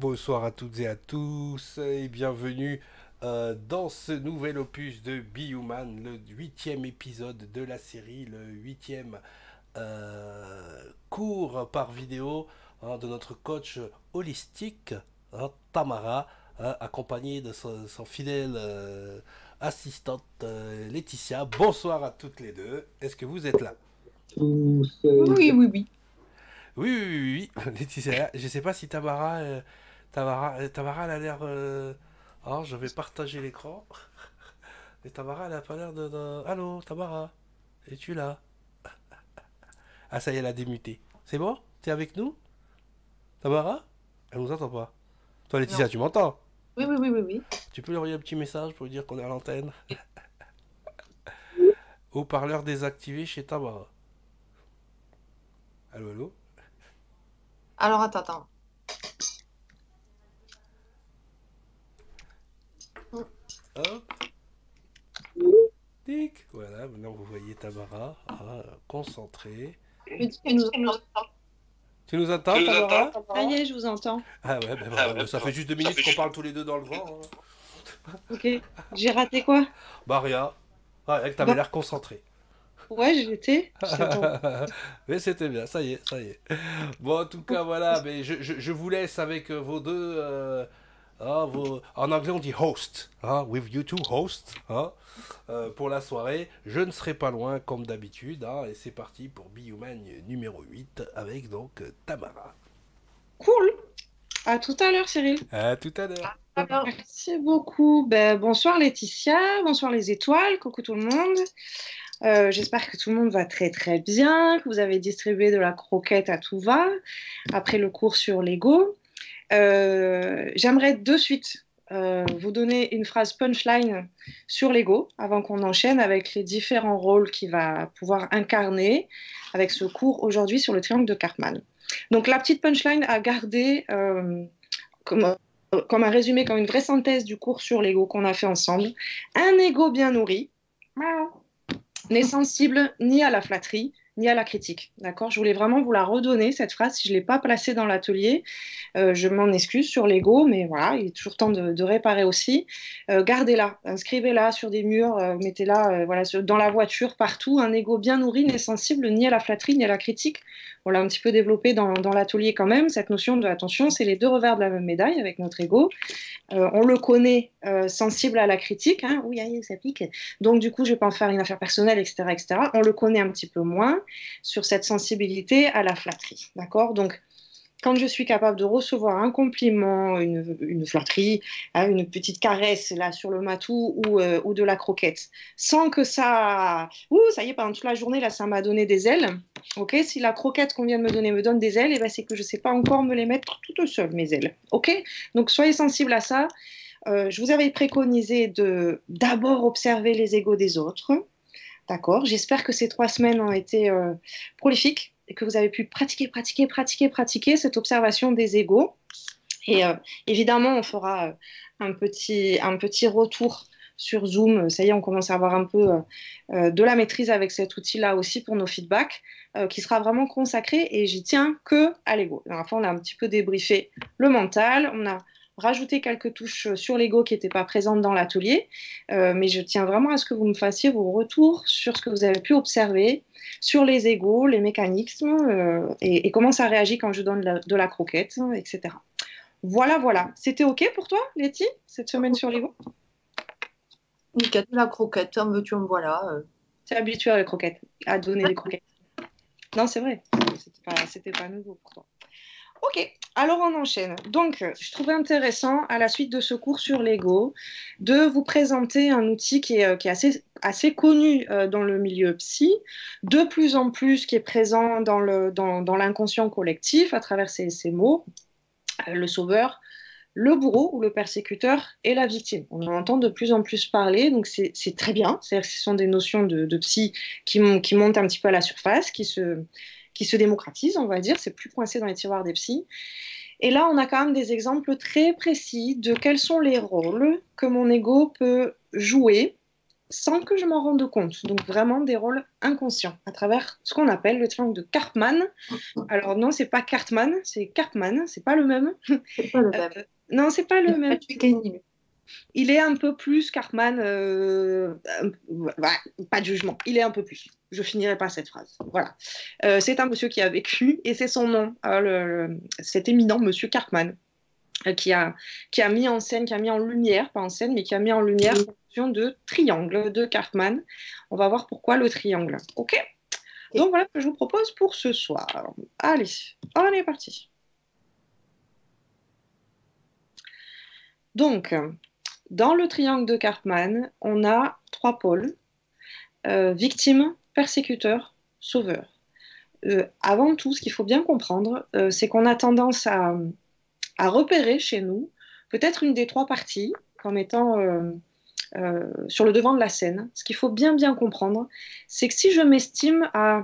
Bonsoir à toutes et à tous et bienvenue dans ce nouvel opus de Be Human, le huitième épisode de la série, le huitième cours par vidéo de notre coach holistique, Tamara, accompagnée de son fidèle assistante Laetitia. Bonsoir à toutes les deux. Est-ce que vous êtes là? Tous, Oui, oui, oui. Oui, oui, oui, oui. Laetitia, je sais pas si Tamara, Tamara elle a l'air. Alors, je vais partager l'écran. Mais Tamara, elle a pas l'air Allô, Tamara, es-tu là? Ah, ça y est, elle a démuté. C'est bon? T'es avec nous? Tamara? Elle nous entend pas. Toi, Non. Laetitia, tu m'entends? Oui, oui, oui, oui, oui. Tu peux lui envoyer un petit message pour lui dire qu'on est à l'antenne? Haut-parleur désactivé chez Tamara. Allô, allô? Alors, attends, attends. Hop, tic. Voilà, maintenant vous voyez Tamara, concentrée. Je dis qu'elle nous entend. Tu nous entends, Tamara? Ça y est, je vous entends. Ah ouais, ben voilà, ben ça fait juste 2 minutes qu'on parle tous les deux dans le vent, hein. Ok. J'ai raté quoi? Bah rien. Ouais, que t'avais Bah, l'air concentré. ouais, j'étais. Attends. Mais c'était bien, ça y est, ça y est. Bon, en tout cas, voilà, mais je vous laisse avec vos deux. En anglais, on dit host, hein, with you two host, hein, pour la soirée. Je ne serai pas loin, comme d'habitude, hein, et c'est parti pour Be Human numéro 8 avec donc Tamara. Cool. À tout à l'heure, Cyril. À tout à l'heure. Alors, Merci beaucoup. Ben, bonsoir Laetitia, bonsoir les étoiles, coucou tout le monde. J'espère que tout le monde va très très bien, que vous avez distribué de la croquette à tout va après le cours sur Lego. J'aimerais de suite vous donner une phrase punchline sur Lego avant qu'on enchaîne avec les différents rôles qu'il va pouvoir incarner avec ce cours aujourd'hui sur le triangle de Karpman. Donc la petite punchline à garder comme, comme un résumé, comme une vraie synthèse du cours sur l'ego qu'on a fait ensemble. Un ego bien nourri n'est sensible ni à la flatterie, ni à la critique. D'accord? Je voulais vraiment vous la redonner, cette phrase. Si je ne l'ai pas placée dans l'atelier, je m'en excuse sur l'ego, mais voilà, il est toujours temps de réparer aussi. Gardez-la, inscrivez-la sur des murs, mettez-la voilà, dans la voiture, partout. Un ego bien nourri n'est sensible ni à la flatterie, ni à la critique. On l'a un petit peu développé dans l'atelier quand même, cette notion de attention, c'est les deux revers de la même médaille avec notre ego. On le connaît sensible à la critique, hein, oui, ça pique. Donc, du coup, je ne vais pas en faire une affaire personnelle, etc., etc. On le connaît un petit peu moins sur cette sensibilité à la flatterie. D'accord? Donc, quand je suis capable de recevoir un compliment, une flatterie, hein, une petite caresse là sur le matou ou de la croquette, sans que ça, ça y est, pendant toute la journée là, ça m'a donné des ailes. Ok, si la croquette qu'on vient de me donner me donne des ailes, et ben c'est que je ne sais pas encore me les mettre toutes seules mes ailes. Ok, donc soyez sensibles à ça. Je vous avais préconisé de d'abord observer les égos des autres. D'accord. J'espère que ces 3 semaines ont été prolifiques et que vous avez pu pratiquer cette observation des égos. Et évidemment, on fera un petit retour sur Zoom. Ça y est, on commence à avoir un peu de la maîtrise avec cet outil-là aussi pour nos feedbacks, qui sera vraiment consacré. Et j'y tiens que à l'ego. La dernière fois, on a un petit peu débriefé le mental. On a rajouté quelques touches sur l'ego qui n'étaient pas présentes dans l'atelier. Mais je tiens vraiment à ce que vous me fassiez vos retours sur ce que vous avez pu observer sur les égos, les mécanismes et comment ça réagit quand je donne de la croquette, etc. Voilà, voilà. C'était OK pour toi, Letty, cette semaine sur l'ego? nickel, la croquette, en veux-tu, en voilà. Tu es habitué à la croquette, à donner des croquettes. Non, c'est vrai. C'était pas nouveau pour toi. Ok, alors on enchaîne. Donc, je trouvais intéressant, à la suite de ce cours sur l'ego, de vous présenter un outil qui est assez connu dans le milieu psy, de plus en plus qui est présent dans l'inconscient collectif à travers ces mots, le sauveur, le bourreau ou le persécuteur et la victime. On en entend de plus en plus parler, donc c'est très bien. C'est-à-dire que ce sont des notions de psy qui montent un petit peu à la surface, qui se démocratisent, on va dire. C'est plus coincé dans les tiroirs des psys. Et là, on a quand même des exemples très précis de quels sont les rôles que mon ego peut jouer sans que je m'en rende compte. Donc vraiment des rôles inconscients à travers ce qu'on appelle le triangle de Karpman. Alors non, c'est pas Cartman, c'est Karpman, c'est pas le même. C'est pas le même. Non, c'est pas le même. Il est un peu plus Cartman, pas de jugement, il est un peu plus. Je finirai pas cette phrase. Voilà. C'est un monsieur qui a vécu et c'est son nom, cet éminent monsieur Cartman, qui a mis en scène, qui a mis en lumière, pas en scène, mais qui a mis en lumière la notion de triangle de Karpman. On va voir pourquoi le triangle. Ok. Donc voilà ce que je vous propose pour ce soir. Allez, on est parti. Donc, dans le triangle de Karpman, on a 3 pôles, victime, persécuteur, sauveur. Avant tout, ce qu'il faut bien comprendre, c'est qu'on a tendance à repérer chez nous peut-être une des 3 parties comme étant sur le devant de la scène. Ce qu'il faut bien comprendre, c'est que si je m'estime à...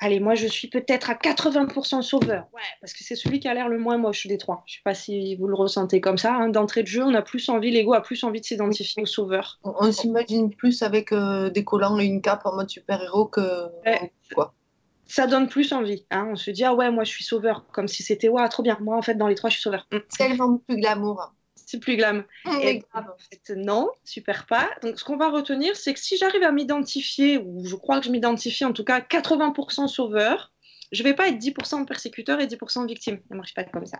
Allez, moi je suis peut-être à 80% sauveur, ouais, parce que c'est celui qui a l'air le moins moche des 3. Je ne sais pas si vous le ressentez comme ça. Hein. D'entrée de jeu, on a plus envie, l'ego a plus envie de s'identifier au sauveur. On s'imagine plus avec des collants et une cape en mode super-héros que quoi. Ça donne plus envie. Hein. On se dit, ah ouais, moi je suis sauveur, comme si c'était, ouais, trop bien. Moi en fait, dans les 3, je suis sauveur. C'est tellement plus glamour. C'est plus glam. Et en fait, non, super pas. Donc, ce qu'on va retenir, c'est que si j'arrive à m'identifier, ou je crois que je m'identifie en tout cas 80% sauveur, je ne vais pas être 10% persécuteur et 10% victime. Ça ne marche pas comme ça.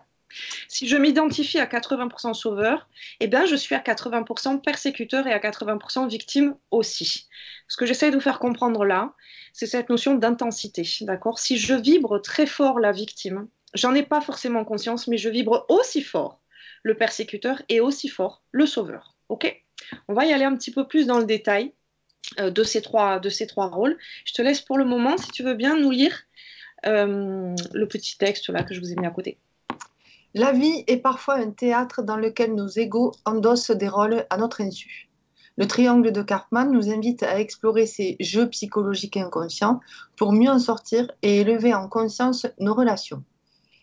Si je m'identifie à 80% sauveur, eh bien, je suis à 80% persécuteur et à 80% victime aussi. Ce que j'essaie de vous faire comprendre là, c'est cette notion d'intensité. D'accord ? Si je vibre très fort la victime, j'en ai pas forcément conscience, mais je vibre aussi fort le persécuteur et aussi fort le sauveur. Ok ? On va y aller un petit peu plus dans le détail de ces trois rôles. Je te laisse pour le moment, si tu veux bien, nous lire le petit texte là que je vous ai mis à côté. La vie est parfois un théâtre dans lequel nos égos endossent des rôles à notre insu. Le triangle de Karpman nous invite à explorer ces jeux psychologiques inconscients pour mieux en sortir et élever en conscience nos relations.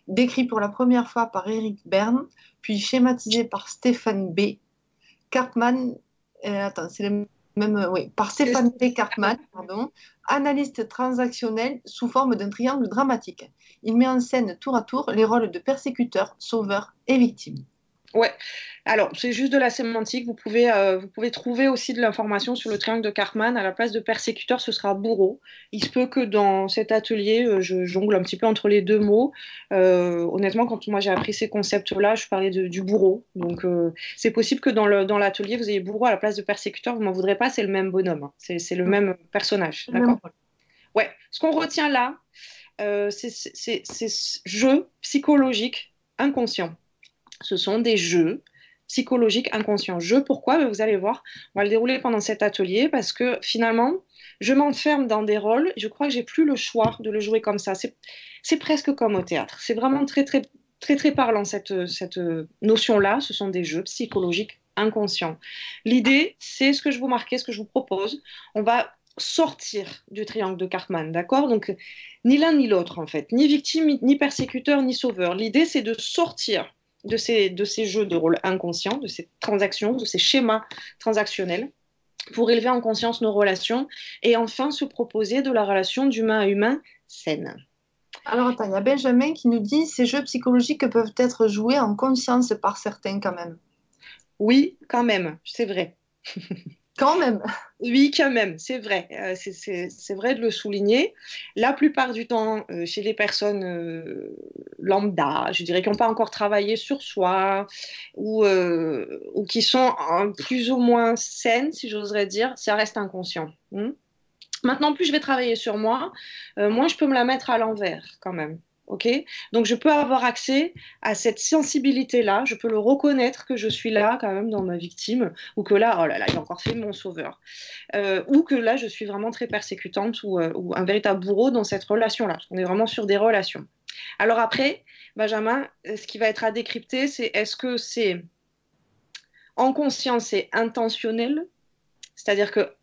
Décrit pour la première fois par Eric Berne, puis schématisé par Stéphane B. Karpman, par Stéphane B. Karpman, analyste transactionnel sous forme d'un triangle dramatique. Il met en scène tour à tour les rôles de persécuteur, sauveur et victime. Ouais, alors c'est juste de la sémantique. Vous pouvez trouver aussi de l'information sur le triangle de Karpman. À la place de persécuteur, ce sera bourreau. Il se peut que dans cet atelier, je jongle un petit peu entre les 2 mots. Honnêtement, quand moi j'ai appris ces concepts-là, je parlais du bourreau. Donc c'est possible que dans l'atelier, vous ayez bourreau à la place de persécuteur. Vous m'en voudrez pas, c'est le même bonhomme. Hein. C'est le même personnage. D'accord ? Ouais. Ce qu'on retient là, c'est jeu psychologique inconscient. Ce sont des jeux psychologiques inconscients. Jeux, pourquoi ? Vous allez voir, on va le dérouler pendant cet atelier parce que finalement, je m'enferme dans des rôles et je crois que j'ai plus le choix de le jouer comme ça. C'est presque comme au théâtre. C'est vraiment très parlant cette notion-là. Ce sont des jeux psychologiques inconscients. L'idée, c'est ce que je vous marquais, ce que je vous propose. On va sortir du triangle de Karpman, d'accord ? Donc, ni l'un ni l'autre, en fait. Ni victime, ni persécuteur, ni sauveur. L'idée, c'est de sortir de ces jeux de rôle inconscients, de ces transactions, de ces schémas transactionnels, pour élever en conscience nos relations et enfin se proposer de la relation d'humain à humain saine. Alors attends, il y a Benjamin qui nous dit « Ces jeux psychologiques peuvent être joués en conscience par certains quand même. » Oui, quand même, c'est vrai. Quand même. Oui, quand même, c'est vrai. C'est vrai de le souligner. La plupart du temps, chez les personnes lambda, je dirais qui n'ont pas encore travaillé sur soi ou qui sont plus ou moins saines, si j'oserais dire, ça reste inconscient. Maintenant, plus je vais travailler sur moi, moins je peux me la mettre à l'envers quand même. Okay, donc je peux avoir accès à cette sensibilité-là, je peux le reconnaître que je suis là quand même dans ma victime, ou que là, oh là là, j'ai encore fait mon sauveur, ou que là je suis vraiment très persécutante ou un véritable bourreau dans cette relation-là. On est vraiment sur des relations. Alors après, Benjamin, ce qui va être à décrypter, c'est est-ce que c'est en conscience et intentionnel, c'est-à-dire que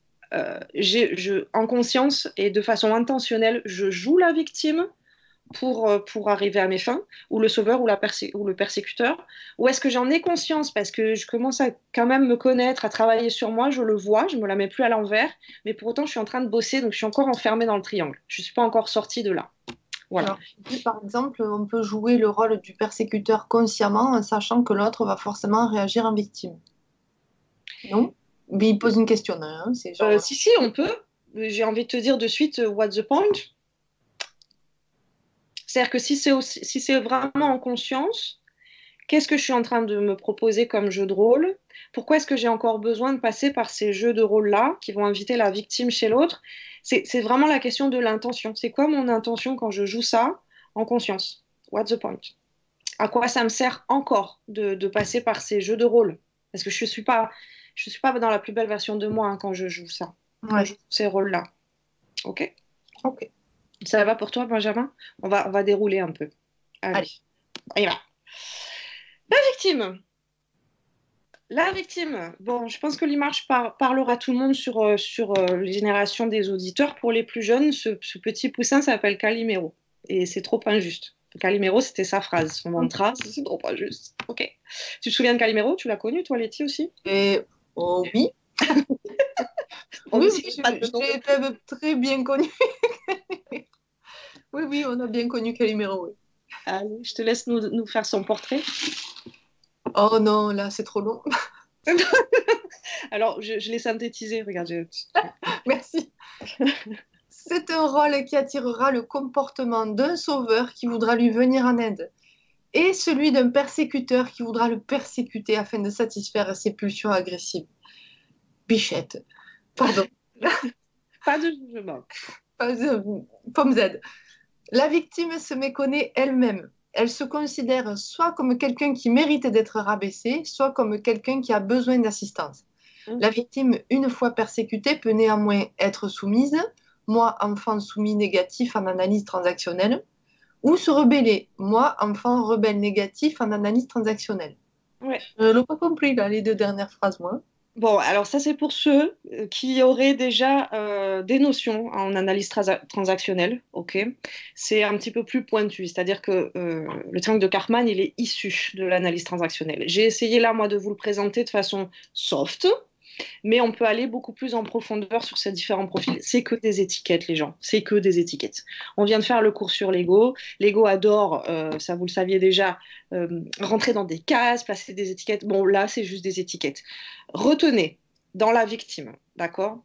en conscience et de façon intentionnelle, je joue la victime, pour arriver à mes fins, ou le sauveur ou le persécuteur, ou est-ce que j'en ai conscience parce que je commence à quand même me connaître, à travailler sur moi, je le vois, je me la mets plus à l'envers, mais pour autant je suis en train de bosser, donc je suis encore enfermée dans le triangle. Je ne suis pas encore sortie de là. Voilà. Alors, par exemple, on peut jouer le rôle du persécuteur consciemment en sachant que l'autre va forcément réagir en victime. Non? Mais il pose une question, hein, c'est genre... Si, on peut. J'ai envie de te dire de suite, what's the point? C'est-à-dire que si c'est vraiment en conscience, qu'est-ce que je suis en train de me proposer comme jeu de rôle? Pourquoi est-ce que j'ai encore besoin de passer par ces jeux de rôle-là qui vont inviter la victime chez l'autre? C'est vraiment la question de l'intention. C'est quoi mon intention quand je joue ça en conscience? What's the point? À quoi ça me sert encore de passer par ces jeux de rôle? Parce que je suis pas dans la plus belle version de moi, hein, quand je joue ça, quand Ouais. je joue ces rôles-là. Ok? Ok. Ça va pour toi, Benjamin? On va dérouler un peu. Allez, Allez. on y va. La victime. La victime. Bon, je pense que l'image parlera à tout le monde sur les générations des auditeurs. Pour les plus jeunes, ce petit poussin s'appelle Calimero. Et c'est trop injuste. Calimero, c'était sa phrase, son mantra, c'est trop injuste. Ok. Tu te souviens de Calimero? Tu l'as connu, toi, Letty, aussi? Et, oh, oui. On Oui, ne oui, cite pas de nom. je l'ai très bien connu. Oui, oui, on a bien connu Calimero, oui. Allez, je te laisse nous faire son portrait. Oh non, là, c'est trop long. Alors, je l'ai synthétisé, regarde. Merci. C'est un rôle qui attirera le comportement d'un sauveur qui voudra lui venir en aide et celui d'un persécuteur qui voudra le persécuter afin de satisfaire ses pulsions agressives. Bichette. Pardon. Pas de jugement. Pomme Z. La victime se méconnaît elle-même. Elle se considère soit comme quelqu'un qui mérite d'être rabaissé, soit comme quelqu'un qui a besoin d'assistance. La victime, une fois persécutée, peut néanmoins être soumise, moi, enfant soumis négatif en analyse transactionnelle, ou se rebeller, moi, enfant rebelle négatif en analyse transactionnelle. Ouais. Je l'ai pas compris, là, les deux dernières phrases, moi. Bon, alors ça, c'est pour ceux qui auraient déjà des notions en analyse transactionnelle, ok? C'est un petit peu plus pointu, c'est-à-dire que le triangle de Karpman, il est issu de l'analyse transactionnelle. J'ai essayé là, moi, de vous le présenter de façon soft, mais on peut aller beaucoup plus en profondeur sur ces différents profils. C'est que des étiquettes, les gens. C'est que des étiquettes. On vient de faire le cours sur l'ego. L'ego adore, ça vous le saviez déjà, rentrer dans des cases, placer des étiquettes. Bon, là, c'est juste des étiquettes. Retenez, dans la victime, d'accord?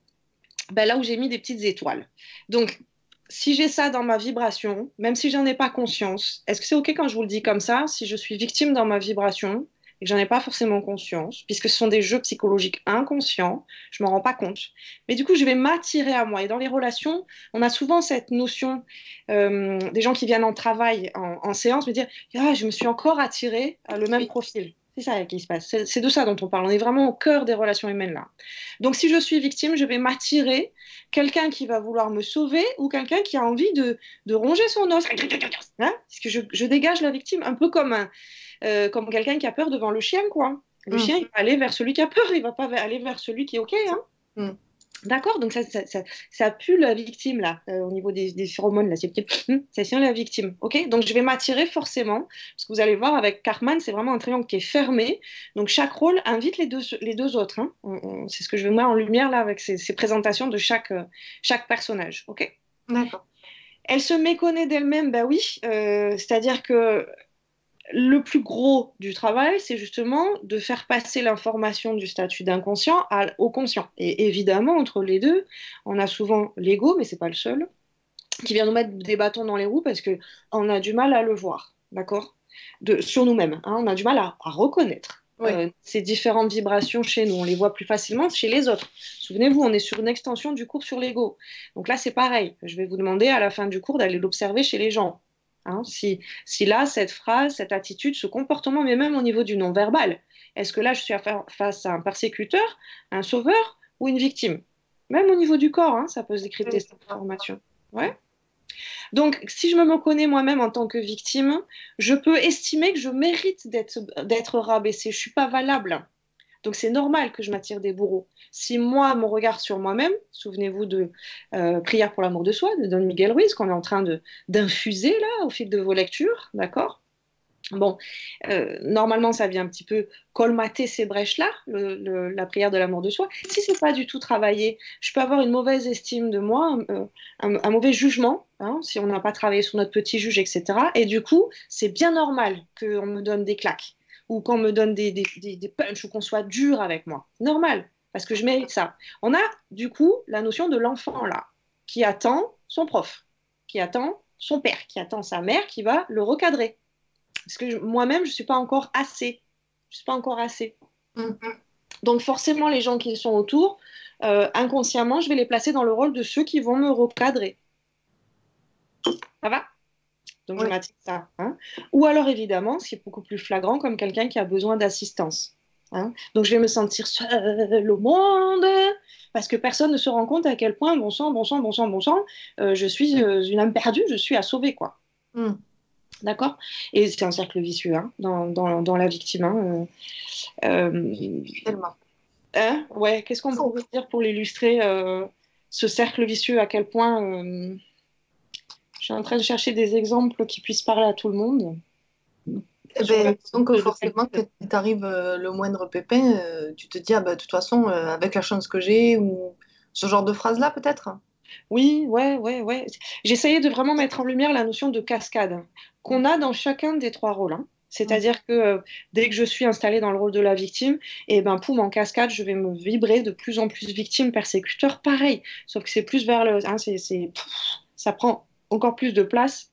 Ben, là où j'ai mis des petites étoiles. Donc, si j'ai ça dans ma vibration, même si j'en ai pas conscience, est-ce que c'est OK quand je vous le dis comme ça, si je suis victime dans ma vibration et que j'en ai pas forcément conscience, puisque ce sont des jeux psychologiques inconscients, je m'en rends pas compte. Mais du coup, je vais m'attirer à moi. Et dans les relations, on a souvent cette notion, des gens qui viennent en travail, en séance, me dire, ah, je me suis encore attirée à le même profil. C'est ça qui se passe. C'est de ça dont on parle. On est vraiment au cœur des relations humaines là. Donc, si je suis victime, je vais m'attirer quelqu'un qui va vouloir me sauver ou quelqu'un qui a envie de ronger son os. Hein, parce que je dégage la victime un peu comme quelqu'un qui a peur devant le chien, quoi. Le chien, il va aller vers celui qui a peur, il va pas aller vers celui qui est OK. Hein. D'accord, donc ça pue la victime, là, au niveau des phéromones, là, ça sent la victime, ok? Donc je vais m'attirer forcément, parce que vous allez voir, avec Karpman, c'est vraiment un triangle qui est fermé, donc chaque rôle invite les deux autres, hein. C'est ce que je vais mettre en lumière, là, avec ces présentations de chaque personnage, ok? D'accord. Elle se méconnaît d'elle-même, bah oui, c'est-à-dire que le plus gros du travail, c'est justement de faire passer l'information du statut d'inconscient au conscient. Et évidemment, entre les deux, on a souvent l'ego, mais c'est pas le seul, qui vient nous mettre des bâtons dans les roues parce qu'on a du mal à le voir, d'accord? Sur nous-mêmes, hein, on a du mal à reconnaître ces différentes vibrations chez nous. On les voit plus facilement chez les autres. Souvenez-vous, on est sur une extension du cours sur l'ego. Donc là, c'est pareil. Je vais vous demander à la fin du cours d'aller l'observer chez les gens. Hein, si là, cette phrase, cette attitude, ce comportement, mais même au niveau du non-verbal, est-ce que là, je suis face à un persécuteur, un sauveur ou une victime? Même au niveau du corps, hein, ça peut se décrypter cette information. Ouais. Donc, si je me connais moi-même en tant que victime, je peux estimer que je mérite d'être rabaissée. Je ne suis pas valable. Donc c'est normal que je m'attire des bourreaux. Si moi, mon regard sur moi-même, souvenez-vous de Prière pour l'amour de soi de Don Miguel Ruiz, qu'on est en train d'infuser là au fil de vos lectures, d'accord? Bon, normalement, ça vient un petit peu colmater ces brèches-là, la prière de l'amour de soi. Si c'est pas du tout travaillé, je peux avoir une mauvaise estime de moi, un mauvais jugement, hein, si on n'a pas travaillé sur notre petit juge, etc. Et du coup, c'est bien normal qu'on me donne des claques ou qu'on me donne des punchs ou qu'on soit dur avec moi. Normal, parce que je mérite ça. On a du coup la notion de l'enfant là, qui attend son prof, qui attend son père, qui attend sa mère, qui va le recadrer. Parce que moi-même, je ne suis pas encore assez. Je suis pas encore assez. Mm. Donc forcément, les gens qui sont autour, inconsciemment, je vais les placer dans le rôle de ceux qui vont me recadrer. Ça va? Donc Oui. je m'attire ça. Hein. Ou alors évidemment, ce qui est beaucoup plus flagrant, comme quelqu'un qui a besoin d'assistance. Hein. Donc je vais me sentir seule au monde, parce que personne ne se rend compte à quel point, bon sang, bon sang, bon sang, bon sang, je suis une âme perdue, je suis à sauver, quoi. Mm. D'accord? Et c'est un cercle vicieux hein, dans la victime. Hein. Tellement. Hein ouais, qu'est-ce qu'on pourrait dire pour l'illustrer ce cercle vicieux, à quel point je suis en train de chercher des exemples qui puissent parler à tout le monde. Eh ben, donc forcément, quand il t'arrive le moindre pépin, tu te dis, ah, bah, de toute façon, avec la chance que j'ai, ou ce genre de phrase-là, peut-être. Oui, ouais. J'essayais de vraiment mettre en lumière la notion de cascade qu'on a dans chacun des trois rôles. Hein. C'est-à-dire que dès que je suis installée dans le rôle de la victime, et ben poum, en cascade, je vais me vibrer de plus en plus victime, persécuteur, pareil. Sauf que c'est plus vers le... Hein, ça prend encore plus de place.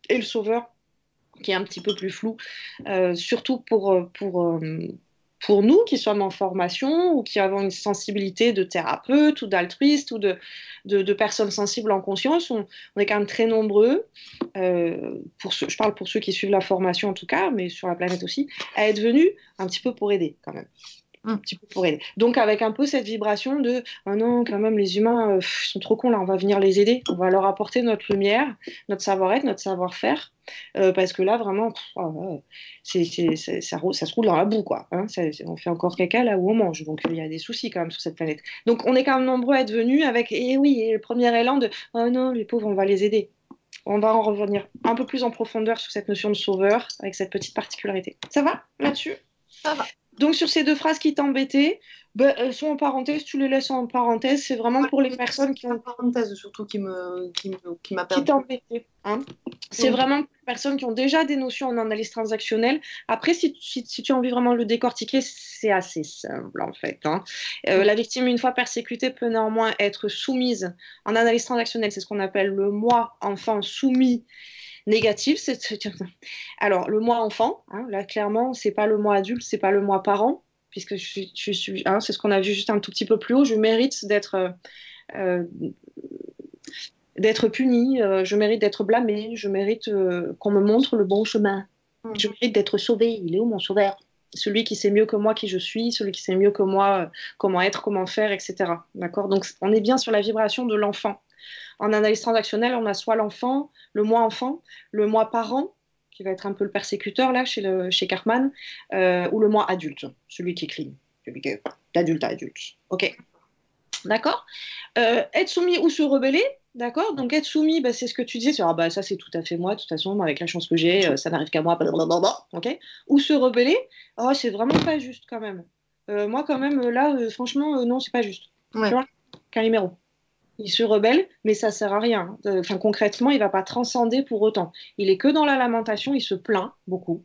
Et le sauveur, qui est un petit peu plus flou, surtout pour nous qui sommes en formation ou qui avons une sensibilité de thérapeute ou d'altruiste ou de personnes sensibles en conscience, on est quand même très nombreux, je parle pour ceux qui suivent la formation en tout cas, mais sur la planète aussi, à être venus un petit peu pour aider quand même. Un petit peu pour aider. Donc avec un peu cette vibration de oh non, quand même, les humains ils sont trop cons là, on va venir les aider, on va leur apporter notre lumière, notre savoir-être, notre savoir-faire, parce que là vraiment, ça se roule dans la boue quoi. Hein, on fait encore caca là où on mange, donc il y a des soucis quand même sur cette planète. Donc on est quand même nombreux à être venus avec, et oui, et le premier élan de oh non, les pauvres, on va les aider. On va en revenir un peu plus en profondeur sur cette notion de sauveur, avec cette petite particularité. Ça va là-dessus? Ça va. Donc sur ces deux phrases qui t'embêtaient, ben, elles sont en parenthèse, tu les laisses en parenthèse, c'est vraiment pour les personnes qui ont... parenthèse surtout qui m'a qui perdu. t'embêtaient. Hein. C'est vraiment pour les personnes qui ont déjà des notions en analyse transactionnelle. Après, si tu as envie vraiment de le décortiquer, c'est assez simple en fait. Hein. La victime, une fois persécutée, peut néanmoins être soumise en analyse transactionnelle, c'est ce qu'on appelle le moi enfant soumis négatif. Alors, le moi enfant, hein, là, clairement, c'est pas le moi adulte, c'est pas le moi parent, puisque je suis hein, c'est ce qu'on a vu juste un tout petit peu plus haut. Je mérite d'être puni, je mérite d'être blâmé, je mérite qu'on me montre le bon chemin. Je mérite d'être sauvé. Il est où mon sauveur? Celui qui sait mieux que moi qui je suis, celui qui sait mieux que moi comment être, comment faire, etc. D'accord? Donc, on est bien sur la vibration de l'enfant. En analyse transactionnelle, on a soit l'enfant, le moi enfant, le moi parent, qui va être un peu le persécuteur là chez Cartman, ou le moi adulte, celui qui clean, celui qui est d'adulte à adulte. Ok, d'accord. Être soumis ou se rebeller, d'accord. Donc être soumis, bah, c'est ce que tu disais, ah, bah, ça c'est tout à fait moi, de toute façon, avec la chance que j'ai, ça n'arrive qu'à moi, blablabla. Ok. Ou se rebeller, oh, c'est vraiment pas juste quand même. Moi quand même, là, franchement, non, c'est pas juste. Ouais. Tu vois, Calimero. Il se rebelle, mais ça sert à rien. Enfin, concrètement, il va pas transcender pour autant. Il est que dans la lamentation, il se plaint beaucoup.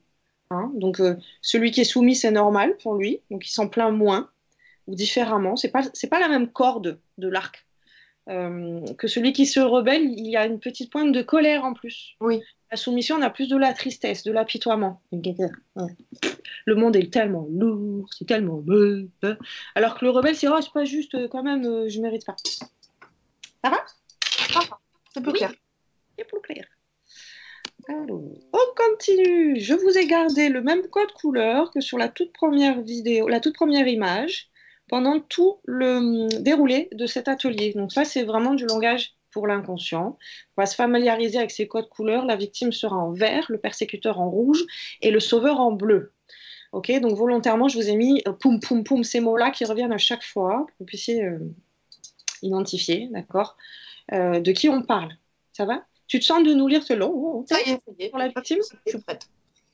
Hein. Donc, celui qui est soumis, c'est normal pour lui. Donc, il s'en plaint moins ou différemment. C'est pas la même corde de l'arc. Que celui qui se rebelle, il y a une petite pointe de colère en plus. Oui. La soumission, on a plus de la tristesse, de l'apitoiement. Le monde est tellement lourd, c'est tellement... Alors que le rebelle, c'est pas juste, quand même, je mérite pas. Ça va? C'est plus clair. C'est plus clair. Alors, on continue. Je vous ai gardé le même code couleur que sur la toute première vidéo, la toute première image, pendant tout le déroulé de cet atelier. Donc ça, c'est vraiment du langage pour l'inconscient. On va se familiariser avec ces codes couleurs. La victime sera en vert, le persécuteur en rouge et le sauveur en bleu. Ok, donc volontairement, je vous ai mis poum, poum, poum, ces mots-là qui reviennent à chaque fois, pour que vous puissiez identifier, d'accord, de qui on parle. Ça va? Tu te sens de nous lire ce long Ça y est, pour la victime? je suis prête.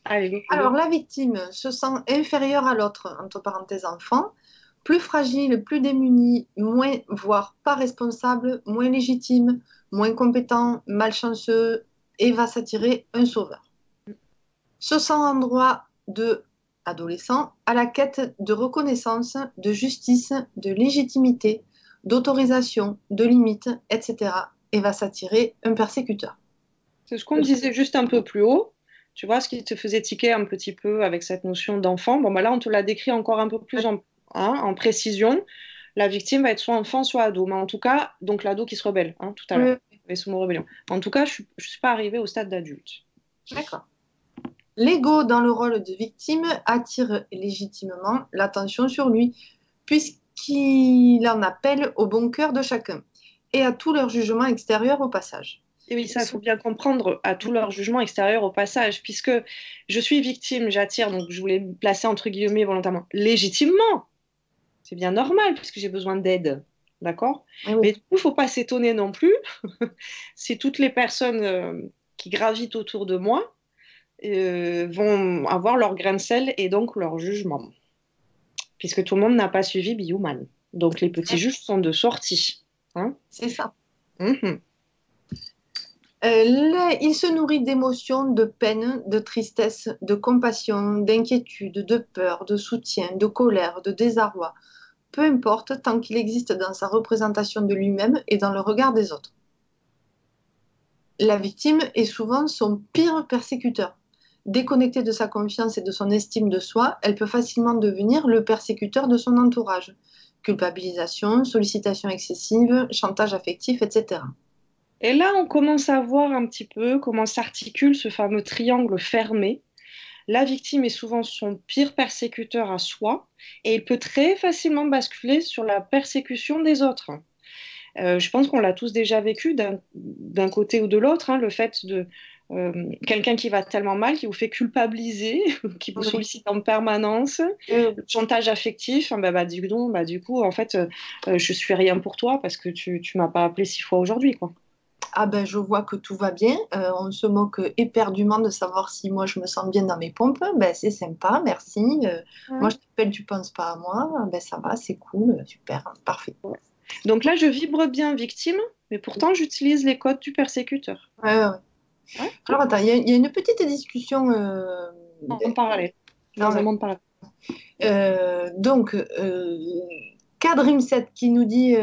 Allez, go. Alors, la victime se sent inférieure à l'autre, entre parenthèses enfant, plus fragile, plus démunie, moins, voire pas responsable, moins légitime, moins compétent, malchanceux, et va s'attirer un sauveur. Se sent en droit de adolescent à la quête de reconnaissance, de justice, de légitimité, d'autorisation, de limites, etc. et va s'attirer un persécuteur. C'est ce qu'on disait juste un peu plus haut. Tu vois, ce qui te faisait tiquer un petit peu avec cette notion d'enfant. Bon, bah là, on te l'a décrit encore un peu plus en précision. La victime va être soit enfant, soit ado. Mais en tout cas, donc l'ado qui se rebelle, tout à l'heure, avec ce mot rébellion. En tout cas, je ne suis pas arrivée au stade d'adulte. D'accord. L'ego dans le rôle de victime attire légitimement l'attention sur lui, puisqu'il en appelle au bon cœur de chacun et à tout leur jugement extérieur au passage. Et oui, ça, il faut bien comprendre, à tout leur jugement extérieur au passage, puisque je suis victime, j'attire, donc je voulais me placer entre guillemets volontairement, légitimement. C'est bien normal, puisque j'ai besoin d'aide, d'accord? Oui. Mais du coup, il ne faut pas s'étonner non plus si toutes les personnes qui gravitent autour de moi vont avoir leur grain de sel et donc leur jugement, puisque tout le monde n'a pas suivi Be Human. Donc les petits juges sont de sortie. C'est ça. Mm-hmm. Il se nourrit d'émotions, de peine, de tristesse, de compassion, d'inquiétude, de peur, de soutien, de colère, de désarroi. Peu importe, tant qu'il existe dans sa représentation de lui-même et dans le regard des autres. La victime est souvent son pire persécuteur. Déconnectée de sa confiance et de son estime de soi, elle peut facilement devenir le persécuteur de son entourage. Culpabilisation, sollicitation excessive, chantage affectif, etc. Et là, on commence à voir un petit peu comment s'articule ce fameux triangle fermé. La victime est souvent son pire persécuteur à soi et il peut très facilement basculer sur la persécution des autres. Je pense qu'on l'a tous déjà vécu d'un côté ou de l'autre, le fait de quelqu'un qui va tellement mal, qui vous fait culpabiliser, qui vous sollicite en permanence, le chantage affectif, du coup, en fait, je suis rien pour toi parce que tu m'as pas appelé 6 fois aujourd'hui, quoi. Ah ben je vois que tout va bien, on se moque éperdument de savoir si moi je me sens bien dans mes pompes, ben c'est sympa, merci. Moi je t'appelle, tu penses pas à moi, ben ça va, c'est cool, super, parfait. Donc là je vibre bien victime, mais pourtant j'utilise les codes du persécuteur. Ouais. Alors attends, il y a une petite discussion en parallèle. Donc Kadrim7 qui nous dit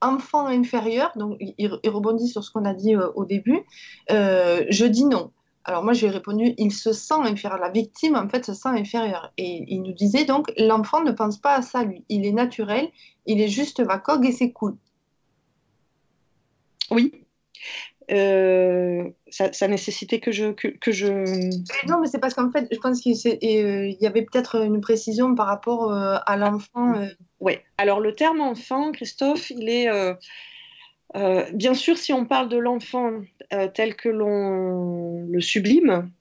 enfant inférieur, donc il rebondit sur ce qu'on a dit au début. Je dis non. Alors moi, j'ai répondu, il se sent inférieur. La victime, en fait, se sent inférieure. Et il nous disait donc, l'enfant ne pense pas à ça, lui. Il est naturel, il est juste vacog et c'est cool. Oui. Ça nécessitait que je... Non, mais c'est parce qu'en fait, je pense qu'il y avait peut-être une précision par rapport à l'enfant. Oui. Alors, le terme enfant, Christophe, il est... bien sûr, si on parle de l'enfant tel que l'on le sublime,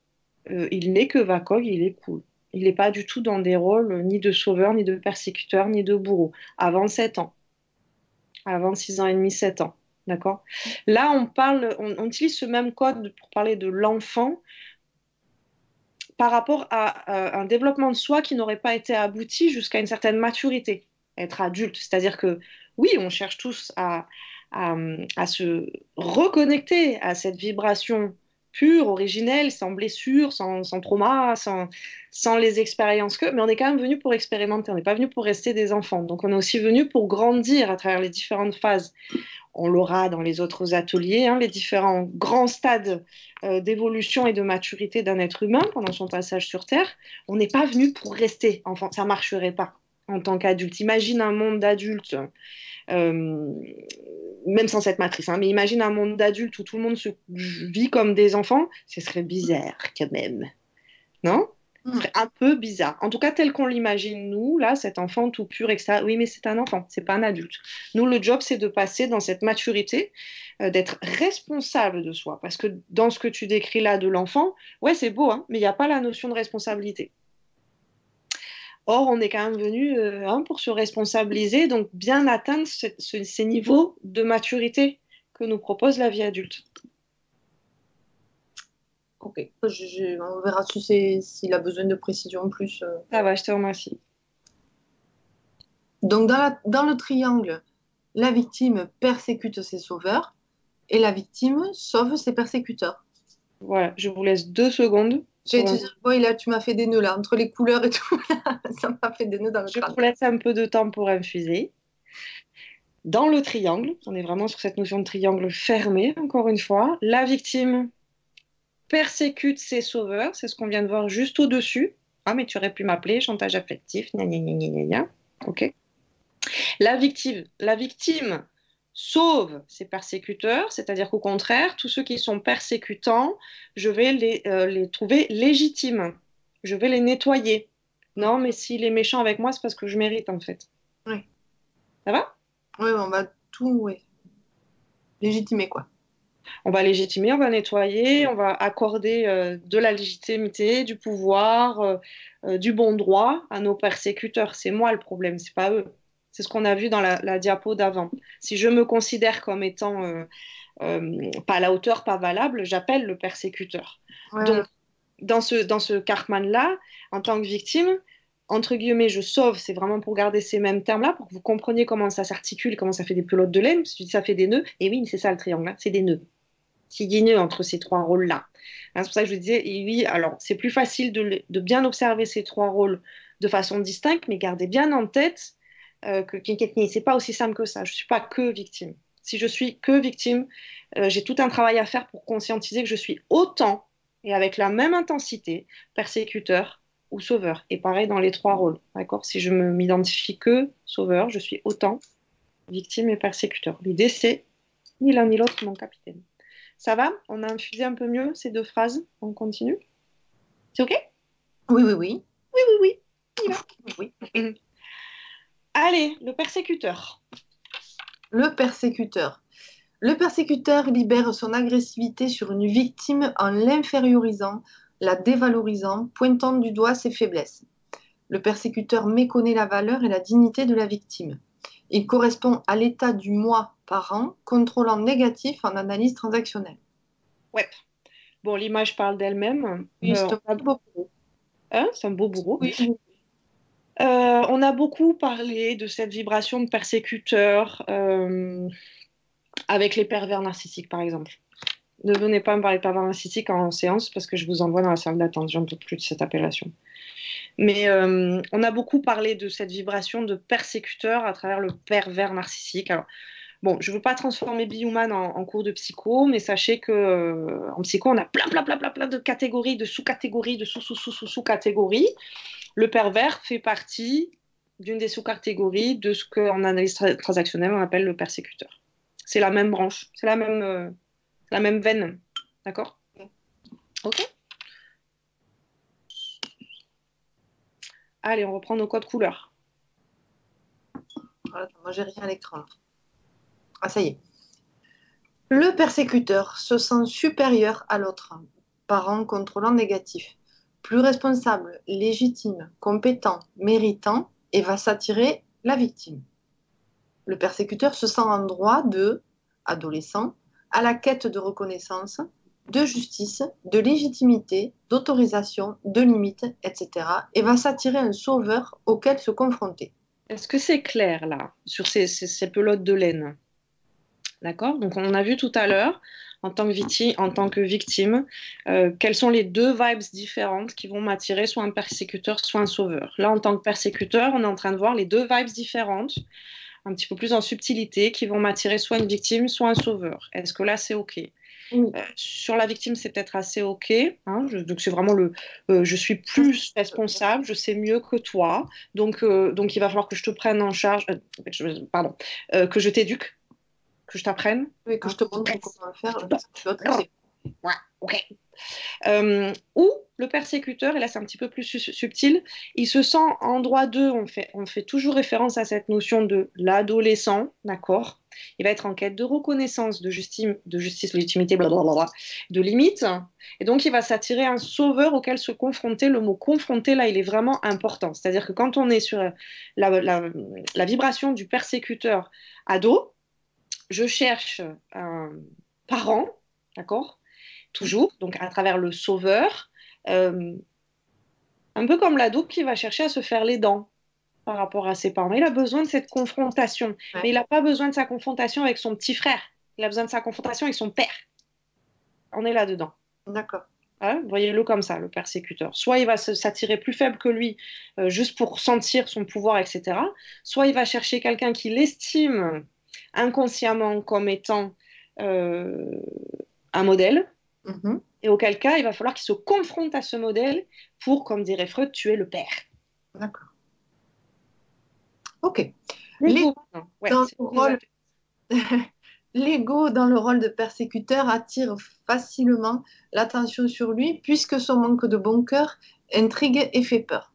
il n'est que vacog, il est cool. Il n'est pas du tout dans des rôles ni de sauveur, ni de persécuteur, ni de bourreau. Avant 7 ans. Avant 6 ans et demi, 7 ans. D'accord? Là, on utilise ce même code pour parler de l'enfant par rapport à un développement de soi qui n'aurait pas été abouti jusqu'à une certaine maturité, être adulte. C'est-à-dire que oui, on cherche tous à se reconnecter à cette vibration pure, originelle, sans blessure, sans trauma, sans les expériences mais on est quand même venu pour expérimenter, on n'est pas venu pour rester des enfants. Donc on est aussi venu pour grandir à travers les différentes phases. On l'aura dans les autres ateliers, les différents grands stades d'évolution et de maturité d'un être humain pendant son passage sur Terre. On n'est pas venu pour rester enfant, ça ne marcherait pas en tant qu'adulte. Imagine un monde d'adultes, même sans cette matrice, mais imagine un monde d'adultes où tout le monde se vit comme des enfants, ce serait bizarre quand même, non? Ce serait un peu bizarre. En tout cas, tel qu'on l'imagine, nous, là, cet enfant tout pur, etc. Oui, mais c'est un enfant, c'est pas un adulte. Nous, le job, c'est de passer dans cette maturité, d'être responsable de soi. Parce que dans ce que tu décris là de l'enfant, ouais, c'est beau, mais il n'y a pas la notion de responsabilité. Or, on est quand même venu pour se responsabiliser, donc bien atteindre ces niveaux de maturité que nous propose la vie adulte. Ok, on verra s'il a besoin de précision en plus. Ça va, je te remercie. Donc, dans le triangle, la victime persécute ses sauveurs et la victime sauve ses persécuteurs. Voilà, je vous laisse 2 secondes. Je vais te dire, oui, là, tu m'as fait des nœuds, là, entre les couleurs et tout, là, ça m'a fait des nœuds dans le Je crâne. vous laisse un peu de temps pour infuser. Dans le triangle, on est vraiment sur cette notion de triangle fermé, encore une fois. La victime persécute ses sauveurs, c'est ce qu'on vient de voir juste au-dessus. Ah, mais tu aurais pu m'appeler, chantage affectif, gna gna gna gna gna. Ok. La victime sauve ses persécuteurs, c'est-à-dire qu'au contraire, tous ceux qui sont persécutants, je vais les trouver légitimes. Je vais les nettoyer. Non, mais s'il est méchant avec moi, c'est parce que je mérite, en fait. Oui, Ça va? oui, on va tout légitimer, quoi. On va légitimer, on va nettoyer, on va accorder de la légitimité, du pouvoir, du bon droit à nos persécuteurs. C'est moi le problème, c'est pas eux. C'est ce qu'on a vu dans la diapo d'avant. Si je me considère comme étant pas à la hauteur, pas valable, j'appelle le persécuteur. Ouais. Donc, dans ce Cartman-là, en tant que victime, entre guillemets, je sauve, c'est vraiment pour garder ces mêmes termes-là, pour que vous compreniez comment ça s'articule, comment ça fait des pelotes de laine, parce que ça fait des nœuds, et oui, c'est ça le triangle, hein, c'est des nœuds qui est nœud entre ces 3 rôles-là. Hein, c'est pour ça que je vous disais, et oui, alors c'est plus facile de bien observer ces 3 rôles de façon distincte, mais gardez bien en tête que c'est pas aussi simple que ça. Je suis pas que victime. Si je suis que victime, j'ai tout un travail à faire pour conscientiser que je suis autant et avec la même intensité persécuteur ou sauveur. Et pareil dans les 3 rôles. D'accord? Si je m'identifie que sauveur, je suis autant victime et persécuteur. L'idée, c'est ni l'un ni l'autre, mon capitaine. Ça va? On a infusé un peu mieux ces 2 phrases? On continue? C'est OK? Oui, oui, oui. Oui, oui, oui. Il va. Oui. Allez, le persécuteur. Le persécuteur. Le persécuteur libère son agressivité sur une victime en l'infériorisant, la dévalorisant, pointant du doigt ses faiblesses. Le persécuteur méconnaît la valeur et la dignité de la victime. Il correspond à l'état du moi par an, contrôlant négatif en analyse transactionnelle. Ouais. Bon, l'image parle d'elle-même. Oui, c'est un beau bourreau. Hein, c'est un beau bourreau. Oui. On a beaucoup parlé de cette vibration de persécuteur avec les pervers narcissiques, par exemple. Ne venez pas me parler de pervers narcissiques en séance parce que je vous envoie dans la salle d'attente. J'en peux plus de cette appellation. Mais on a beaucoup parlé de cette vibration de persécuteur à travers le pervers narcissique. Alors, bon, je ne veux pas transformer Bioman en cours de psycho, mais sachez que en psycho, on a plein de catégories, de sous-catégories, de sous-catégories. Le pervers fait partie d'une des sous-catégories de ce qu'en analyse transactionnelle, on appelle le persécuteur. C'est la même branche, c'est la même veine. D'accord? Ok? Allez, on reprend nos codes couleurs. Voilà, moi, j'ai rien à l'écran. Ah, ça y est. Le persécuteur se sent supérieur à l'autre, parent contrôlant négatif, plus responsable, légitime, compétent, méritant, et va s'attirer la victime. Le persécuteur se sent en droit de, adolescent, à la quête de reconnaissance, de justice, de légitimité, d'autorisation, de limites, etc. et va s'attirer un sauveur auquel se confronter. Est-ce que c'est clair là, sur ces pelotes de laine? D'accord? Donc on a vu tout à l'heure, en tant que victime, quelles sont les 2 vibes différentes qui vont m'attirer, soit un persécuteur, soit un sauveur. Là, en tant que persécuteur, on est en train de voir les 2 vibes différentes, un petit peu plus en subtilité, qui vont m'attirer soit une victime, soit un sauveur. Est-ce que là, c'est OK? Oui. Sur la victime, c'est peut-être assez OK. Hein, donc, c'est vraiment je suis plus responsable, je sais mieux que toi. Donc il va falloir que je te prenne en charge, que je t'éduque, que je t'apprenne. Oui, que je te montre comment le faire. Ouais, OK. Ou le persécuteur, et là c'est un petit peu plus subtil, il se sent en droit d'eux, on fait toujours référence à cette notion de l'adolescent, d'accord? Il va être en quête de reconnaissance, de justice, légitimité, blablabla, de limites, et donc il va s'attirer un sauveur auquel se confronter. Le mot confronter, là, il est vraiment important. C'est-à-dire que quand on est sur la vibration du persécuteur ado, je cherche un parent, d'accord? Toujours, donc à travers le sauveur, euh, un peu comme l'ado qui va chercher à se faire les dents par rapport à ses parents. Il a besoin de cette confrontation, Ouais. mais il n'a pas besoin de sa confrontation avec son petit frère. Il a besoin de sa confrontation avec son père. On est là-dedans. D'accord. Hein, voyez-le comme ça, le persécuteur. Soit il va s'attirer plus faible que lui, juste pour sentir son pouvoir, etc. Soit il va chercher quelqu'un qui l'estime inconsciemment comme étant un modèle, Mhm. et auquel cas, il va falloir qu'il se confronte à ce modèle pour, comme dirait Freud, tuer le père. D'accord. Ok. L'ego. Ouais, Dans le rôle... L'ego dans le rôle de persécuteur attire facilement l'attention sur lui puisque son manque de bon cœur intrigue et fait peur.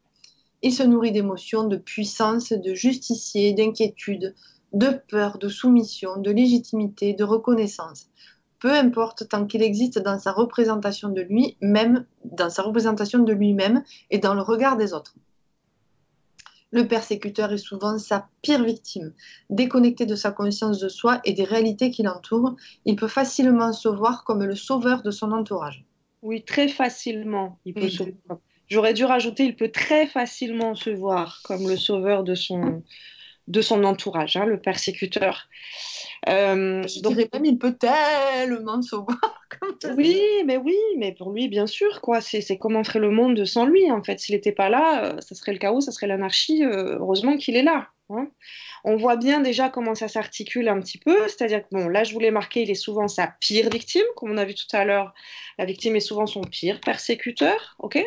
Il se nourrit d'émotions, de puissance, de justicier, d'inquiétude, de peur, de soumission, de légitimité, de reconnaissance. Peu importe tant qu'il existe dans sa représentation de lui-même, dans sa représentation de lui-même et dans le regard des autres. Le persécuteur est souvent sa pire victime. Déconnecté de sa conscience de soi et des réalités qui l'entourent, il peut facilement se voir comme le sauveur de son entourage. Oui, très facilement, il peut se... J'aurais dû rajouter, il peut très facilement se voir comme le sauveur de son entourage, hein, le persécuteur. Je dirais même, il peut tellement se voir comme ça. Oui, mais pour lui, bien sûr, quoi. C'est comment ferait le monde sans lui, en fait. S'il n'était pas là, ça serait le chaos, ça serait l'anarchie. Heureusement qu'il est là, hein. On voit bien déjà comment ça s'articule un petit peu. C'est-à-dire que, bon, là, je voulais marquer, il est souvent sa pire victime. Comme on a vu tout à l'heure, la victime est souvent son pire persécuteur, ok?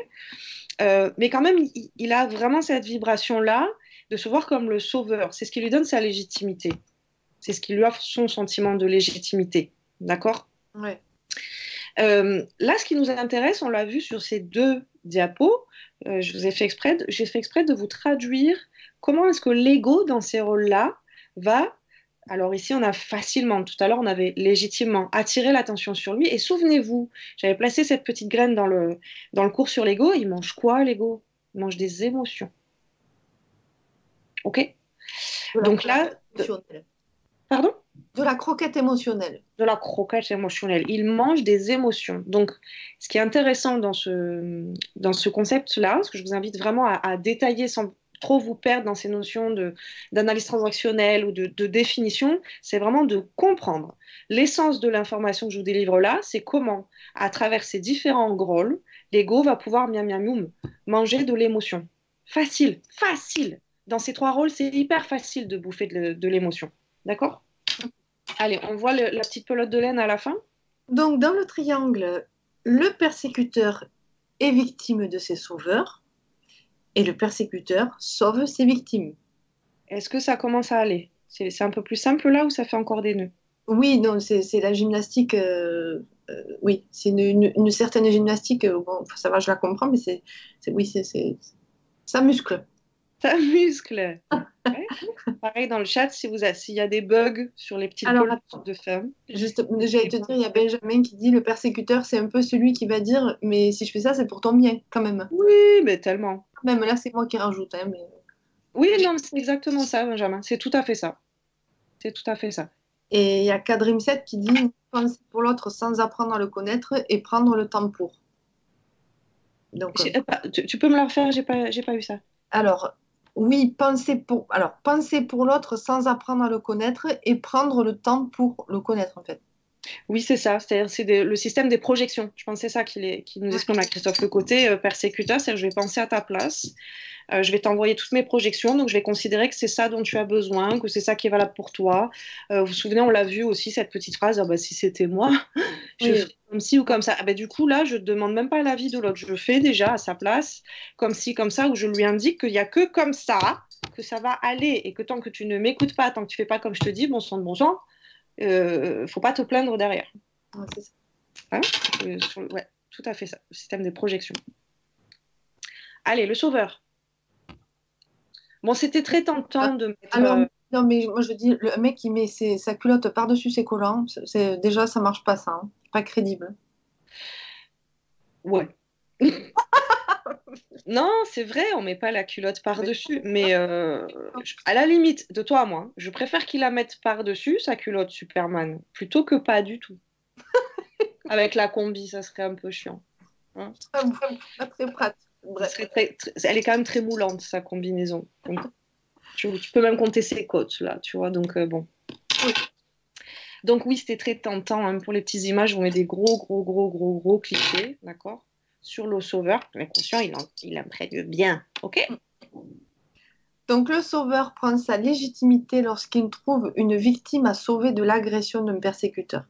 Mais quand même, il a vraiment cette vibration-là de se voir comme le sauveur. C'est ce qui lui donne sa légitimité. C'est ce qui lui offre son sentiment de légitimité. D'accord? Ouais. Là, ce qui nous intéresse, on l'a vu sur ces deux diapos, j'ai fait exprès de vous traduire comment est-ce que l'ego, dans ces rôles-là, va... Alors ici, on a facilement, tout à l'heure, on avait légitimement attiré l'attention sur lui. Et souvenez-vous, j'avais placé cette petite graine dans le cours sur l'ego. Il mange quoi, l'ego? Il mange des émotions. OK? Donc là... Pardon? De la croquette émotionnelle. De la croquette émotionnelle. Il mange des émotions. Donc, ce qui est intéressant dans ce concept-là, ce que je vous invite vraiment à détailler sans trop vous perdre dans ces notions d'analyse transactionnelle ou de définition, c'est vraiment de comprendre. L'essence de l'information que je vous délivre là, c'est comment, à travers ces différents rôles, l'ego va pouvoir, miam miam miam, manger de l'émotion. Facile, facile. Dans ces trois rôles, c'est hyper facile de bouffer de l'émotion. D'accord? Allez, on voit la petite pelote de laine à la fin. Donc, dans le triangle, le persécuteur est victime de ses sauveurs et le persécuteur sauve ses victimes. Est-ce que ça commence à aller? C'est un peu plus simple là ou ça fait encore des nœuds? Oui, non, c'est la gymnastique. Oui, c'est une certaine gymnastique. Bon, ça va, je la comprends, mais oui, ça muscle. Ça muscle. Ouais. Pareil dans le chat, s'il y a des bugs sur les petites Alors, pelotes de femmes. Juste, j'allais te dire, il y a Benjamin qui dit le persécuteur, c'est un peu celui qui va dire, mais si je fais ça, c'est pour ton bien, quand même. Oui, mais tellement. Même là, c'est moi qui rajoute. Hein, mais... Oui, non, c'est exactement ça, Benjamin. C'est tout à fait ça. C'est tout à fait ça. Et il y a Kadrim7 qui dit penser pour l'autre sans apprendre à le connaître et prendre le temps pour. Donc, tu peux me la refaire? J'ai pas eu ça. Alors, oui, penser pour l'autre sans apprendre à le connaître et prendre le temps pour le connaître, en fait. Oui, c'est ça. C'est-à-dire c'est le système des projections. Je pense que c'est ça qui nous exprime à Christophe. Le côté persécuteur, c'est-à-dire je vais penser à ta place. Je vais t'envoyer toutes mes projections, donc je vais considérer que c'est ça dont tu as besoin, que c'est ça qui est valable pour toi. Vous vous souvenez, on l'a vu aussi, cette petite phrase, ah bah, si c'était moi, je ferais comme ci ou comme ça. Ah bah, du coup, là, je ne demande même pas l'avis de l'autre. Je fais déjà à sa place, comme ci, comme ça, où je lui indique qu'il n'y a que comme ça que ça va aller, et que tant que tu ne m'écoutes pas, tant que tu ne fais pas comme je te dis, bon sang de bon sang, faut pas te plaindre derrière. Ouais, c'est ça. Hein ouais. tout à fait ça, le système des projections. Allez, le sauveur. Bon, c'était très tentant de mettre... Alors, non, mais moi je dis, le mec qui met sa culotte par-dessus ses collants, déjà ça marche pas ça, hein. Pas crédible. Ouais. Non, c'est vrai, on met pas la culotte par-dessus, mais à la limite, de toi à moi, je préfère qu'il la mette par-dessus, sa culotte Superman, plutôt que pas du tout. Avec la combi, ça serait un peu chiant. Hein. Pas très pratique. Bref. Elle est quand même très moulante, sa combinaison. Donc, tu peux même compter ses côtes, là, tu vois, donc bon. Oui. Donc oui, c'était très tentant, hein. Pour les petites images, on met des gros clichés, d'accord, sur le sauveur. L'inconscient, il imprègne bien, ok? Donc le sauveur prend sa légitimité lorsqu'il trouve une victime à sauver de l'agression d'un persécuteur.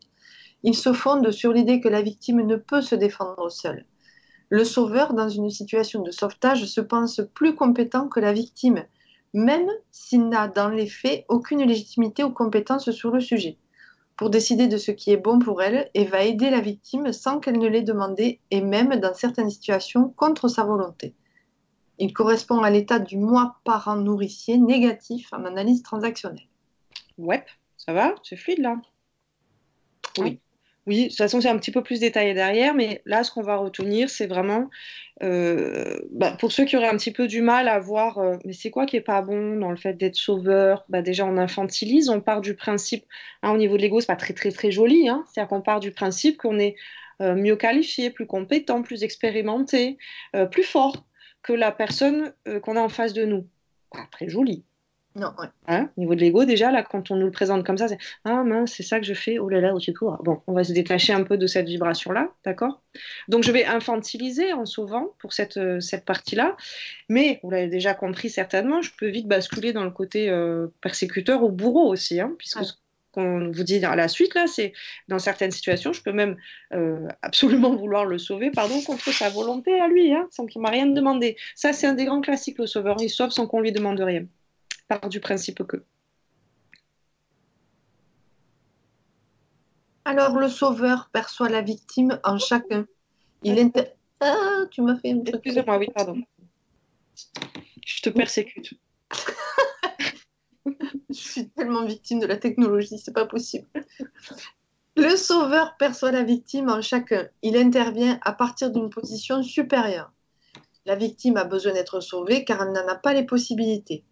Il se fonde sur l'idée que la victime ne peut se défendre seule. Le sauveur, dans une situation de sauvetage, se pense plus compétent que la victime, même s'il n'a dans les faits aucune légitimité ou compétence sur le sujet, pour décider de ce qui est bon pour elle et va aider la victime sans qu'elle ne l'ait demandé et même dans certaines situations contre sa volonté. Il correspond à l'état du moi parent nourricier négatif en analyse transactionnelle. Ouais, ça va? C'est fluide là? Oui. Oui, de toute façon, c'est un petit peu plus détaillé derrière, mais là, ce qu'on va retenir, c'est vraiment, pour ceux qui auraient un petit peu du mal à voir, mais c'est quoi qui est pas bon dans le fait d'être sauveur? Déjà, on infantilise, on part du principe, hein, au niveau de l'ego, c'est pas très joli, hein, c'est-à-dire qu'on part du principe qu'on est mieux qualifié, plus compétent, plus expérimenté, plus fort que la personne qu'on a en face de nous. Pas très joli. Non, ouais. Hein, au niveau de l'ego, déjà, là, quand on nous le présente comme ça, c'est ah mince, c'est ça que je fais, oh là là, au secours. Bon, on va se détacher un peu de cette vibration-là, d'accord? Donc, je vais infantiliser en sauvant pour cette partie-là, mais vous l'avez déjà compris certainement, je peux vite basculer dans le côté persécuteur ou bourreau aussi, hein, puisque ce qu'on vous dit à la suite, là, c'est dans certaines situations, je peux même absolument vouloir le sauver, pardon, contre sa volonté à lui, hein, sans qu'il m'a rien demandé. Ça, c'est un des grands classiques, le sauveur, il sauve sans qu'on lui demande rien. Part du principe que. Alors le sauveur perçoit la victime en chacun. Ah, tu m'as fait un truc. Excusez-moi, oui, pardon. Je te persécute. Je suis tellement victime de la technologie, c'est pas possible. Le sauveur perçoit la victime en chacun. Il intervient à partir d'une position supérieure. La victime a besoin d'être sauvée car elle n'en a pas les possibilités.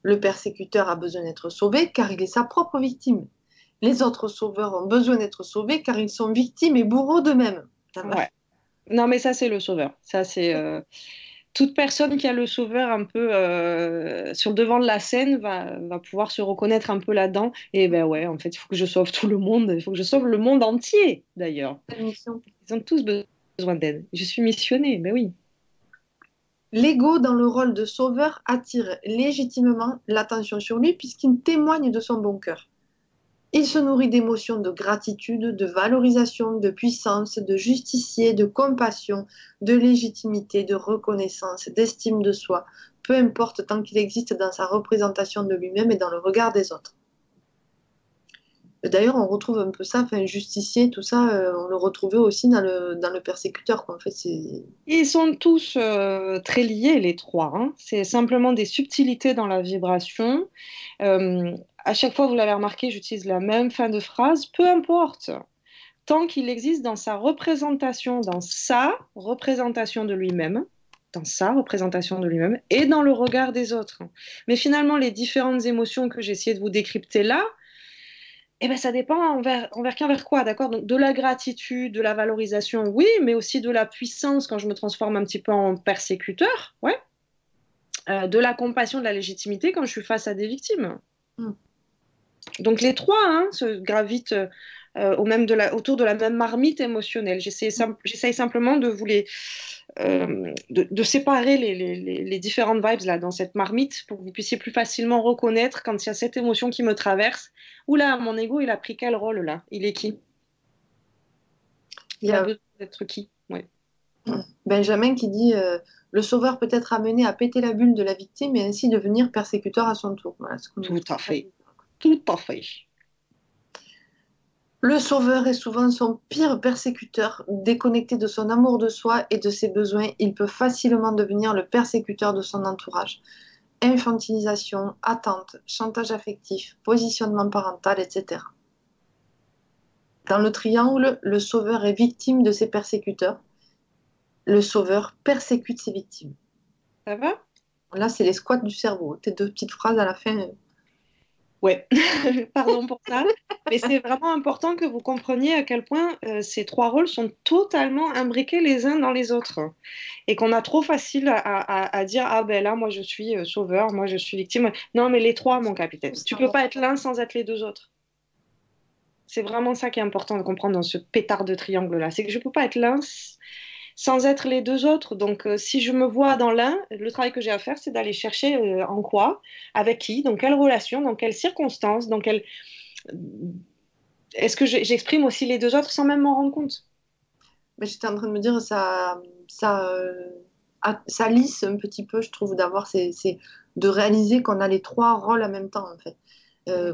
Le persécuteur a besoin d'être sauvé car il est sa propre victime. Les autres sauveurs ont besoin d'être sauvés car ils sont victimes et bourreaux d'eux-mêmes. Ouais. Non, mais ça, c'est le sauveur. Ça, c'est toute personne qui a le sauveur un peu sur le devant de la scène va pouvoir se reconnaître un peu là-dedans. Et ben ouais, en fait, il faut que je sauve tout le monde. Il faut que je sauve le monde entier, d'ailleurs. Ils ont tous besoin d'aide. Je suis missionnée, ben oui. L'ego dans le rôle de sauveur attire légitimement l'attention sur lui puisqu'il témoigne de son bon cœur. Il se nourrit d'émotions de gratitude, de valorisation, de puissance, de justicier, de compassion, de légitimité, de reconnaissance, d'estime de soi, peu importe tant qu'il existe dans sa représentation de lui-même et dans le regard des autres. D'ailleurs, on retrouve un peu ça, enfin, justicier, tout ça, on le retrouvait aussi dans le persécuteur, quoi. En fait, Ils sont tous très liés, les trois, hein. C'est simplement des subtilités dans la vibration. À chaque fois, vous l'avez remarqué, j'utilise la même fin de phrase, peu importe, tant qu'il existe dans sa représentation de lui-même, et dans le regard des autres. Mais finalement, les différentes émotions que j'ai essayé de vous décrypter là, eh ben, ça dépend envers quoi, d'accord? Donc, de la gratitude, de la valorisation, oui, mais aussi de la puissance quand je me transforme un petit peu en persécuteur, ouais. De la compassion, de la légitimité quand je suis face à des victimes. Donc, les trois hein, se gravitent autour de la même marmite émotionnelle. J'essaye simplement de vous de séparer les différentes vibes là, dans cette marmite pour que vous puissiez plus facilement reconnaître quand il y a cette émotion qui me traverse. Oula, mon ego, il a pris quel rôle là? Il est qui? Il a besoin d'être qui? Ouais. Benjamin qui dit le sauveur peut être amené à péter la bulle de la victime et ainsi devenir persécuteur à son tour. Voilà, Tout à fait. Tout à fait. Le sauveur est souvent son pire persécuteur. Déconnecté de son amour de soi et de ses besoins, il peut facilement devenir le persécuteur de son entourage. Infantilisation, attente, chantage affectif, positionnement parental, etc. Dans le triangle, le sauveur est victime de ses persécuteurs. Le sauveur persécute ses victimes. Ça va? Là, c'est les squats du cerveau. Tes deux petites phrases à la fin. Ouais, pardon pour ça. Mais c'est vraiment important que vous compreniez à quel point ces trois rôles sont totalement imbriqués les uns dans les autres. Et qu'on a trop facile à dire, ah ben là, moi je suis sauveur, moi je suis victime. Non, mais les trois, mon capitaine. Tu peux pas être l'un sans être les deux autres. C'est vraiment ça qui est important de comprendre dans ce pétard de triangle-là. C'est que je peux pas être l'un sans être les deux autres. Donc, si je me vois dans l'un, le travail que j'ai à faire, c'est d'aller chercher en quoi, avec qui, dans quelle relation, dans quelles circonstances, dans quelle... Est-ce que j'exprime aussi les deux autres sans même m'en rendre compte? Mais j'étais en train de me dire, ça lisse un petit peu, je trouve, de réaliser qu'on a les trois rôles en même temps, en fait.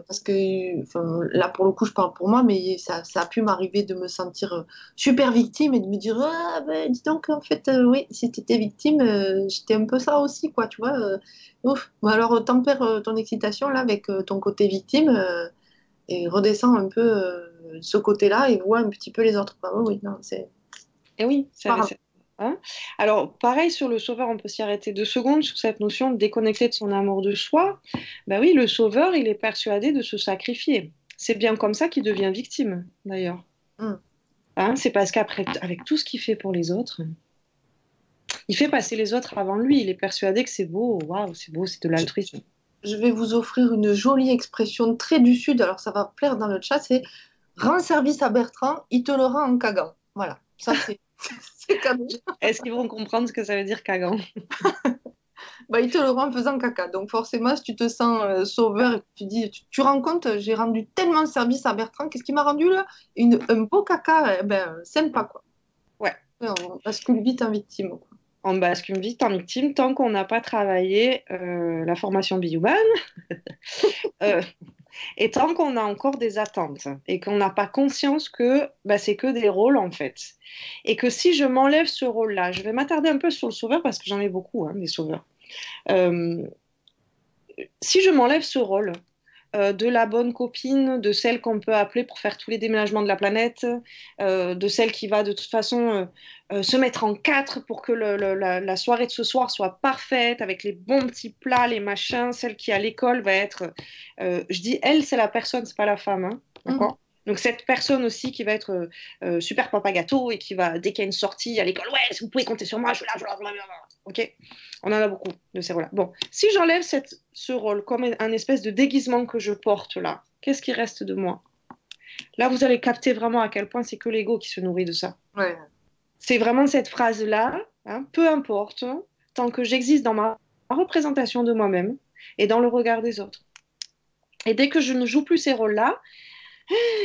Parce que enfin, là, pour le coup, je parle pour moi, mais ça a pu m'arriver de me sentir super victime et de me dire, ah, ben, dis donc, en fait, oui, si tu étais victime, j'étais un peu ça aussi, quoi, tu vois. Ouf. Bon, alors, tempère ton excitation là avec ton côté victime et redescends un peu ce côté-là et vois un petit peu les autres, quoi. Oui, oui, non, c'est Et oui, pas hein. Alors, pareil sur le sauveur, on peut s'y arrêter 2 secondes sur cette notion de déconnecter de son amour de soi. Ben oui, le sauveur, il est persuadé de se sacrifier. C'est bien comme ça qu'il devient victime, d'ailleurs. grave. Hein, c'est parce qu'après, avec tout ce qu'il fait pour les autres, il fait passer les autres avant lui. Il est persuadé que c'est beau, waouh, c'est beau, c'est de l'altruisme. Je vais vous offrir une jolie expression très du Sud, alors ça va plaire dans le chat, c'est rends service à Bertrand, il te le rend en cagant. Voilà, ça c'est c'est cadeau. Est-ce qu'ils vont comprendre ce que ça veut dire Kagan? Bah, il te le rend en faisant caca. Donc forcément, si tu te sens sauveur et que tu dis, tu rends compte, j'ai rendu tellement service à Bertrand, qu'est-ce qu'il m'a rendu là? Un beau caca, sympa quoi. Ouais. Ouais, on bascule vite en victime, quoi. On bascule vite en victime tant qu'on n'a pas travaillé la formation Biyuban euh, et tant qu'on a encore des attentes et qu'on n'a pas conscience que bah, c'est que des rôles en fait. Et que si je m'enlève ce rôle-là, je vais m'attarder un peu sur le sauveur parce que j'en ai beaucoup, hein, des sauveurs. Euh, si je m'enlève ce rôle de la bonne copine, de celle qu'on peut appeler pour faire tous les déménagements de la planète, de celle qui va de toute façon se mettre en quatre pour que la soirée de ce soir soit parfaite, avec les bons petits plats, les machins, celle qui à l'école va être... je dis elle, c'est la personne, c'est pas la femme, hein, d'accord? Donc cette personne aussi qui va être super papa gâteau et qui va, dès qu'il y a une sortie à l'école, ouais, vous pouvez compter sur moi, je suis là, ok? On en a beaucoup de ces rôles-là. Bon, si j'enlève ce rôle comme un espèce de déguisement que je porte là, qu'est-ce qui reste de moi? Là, vous allez capter vraiment à quel point c'est que l'ego qui se nourrit de ça. Ouais. C'est vraiment cette phrase-là, hein, peu importe, tant que j'existe dans ma représentation de moi-même et dans le regard des autres. Et dès que je ne joue plus ces rôles-là,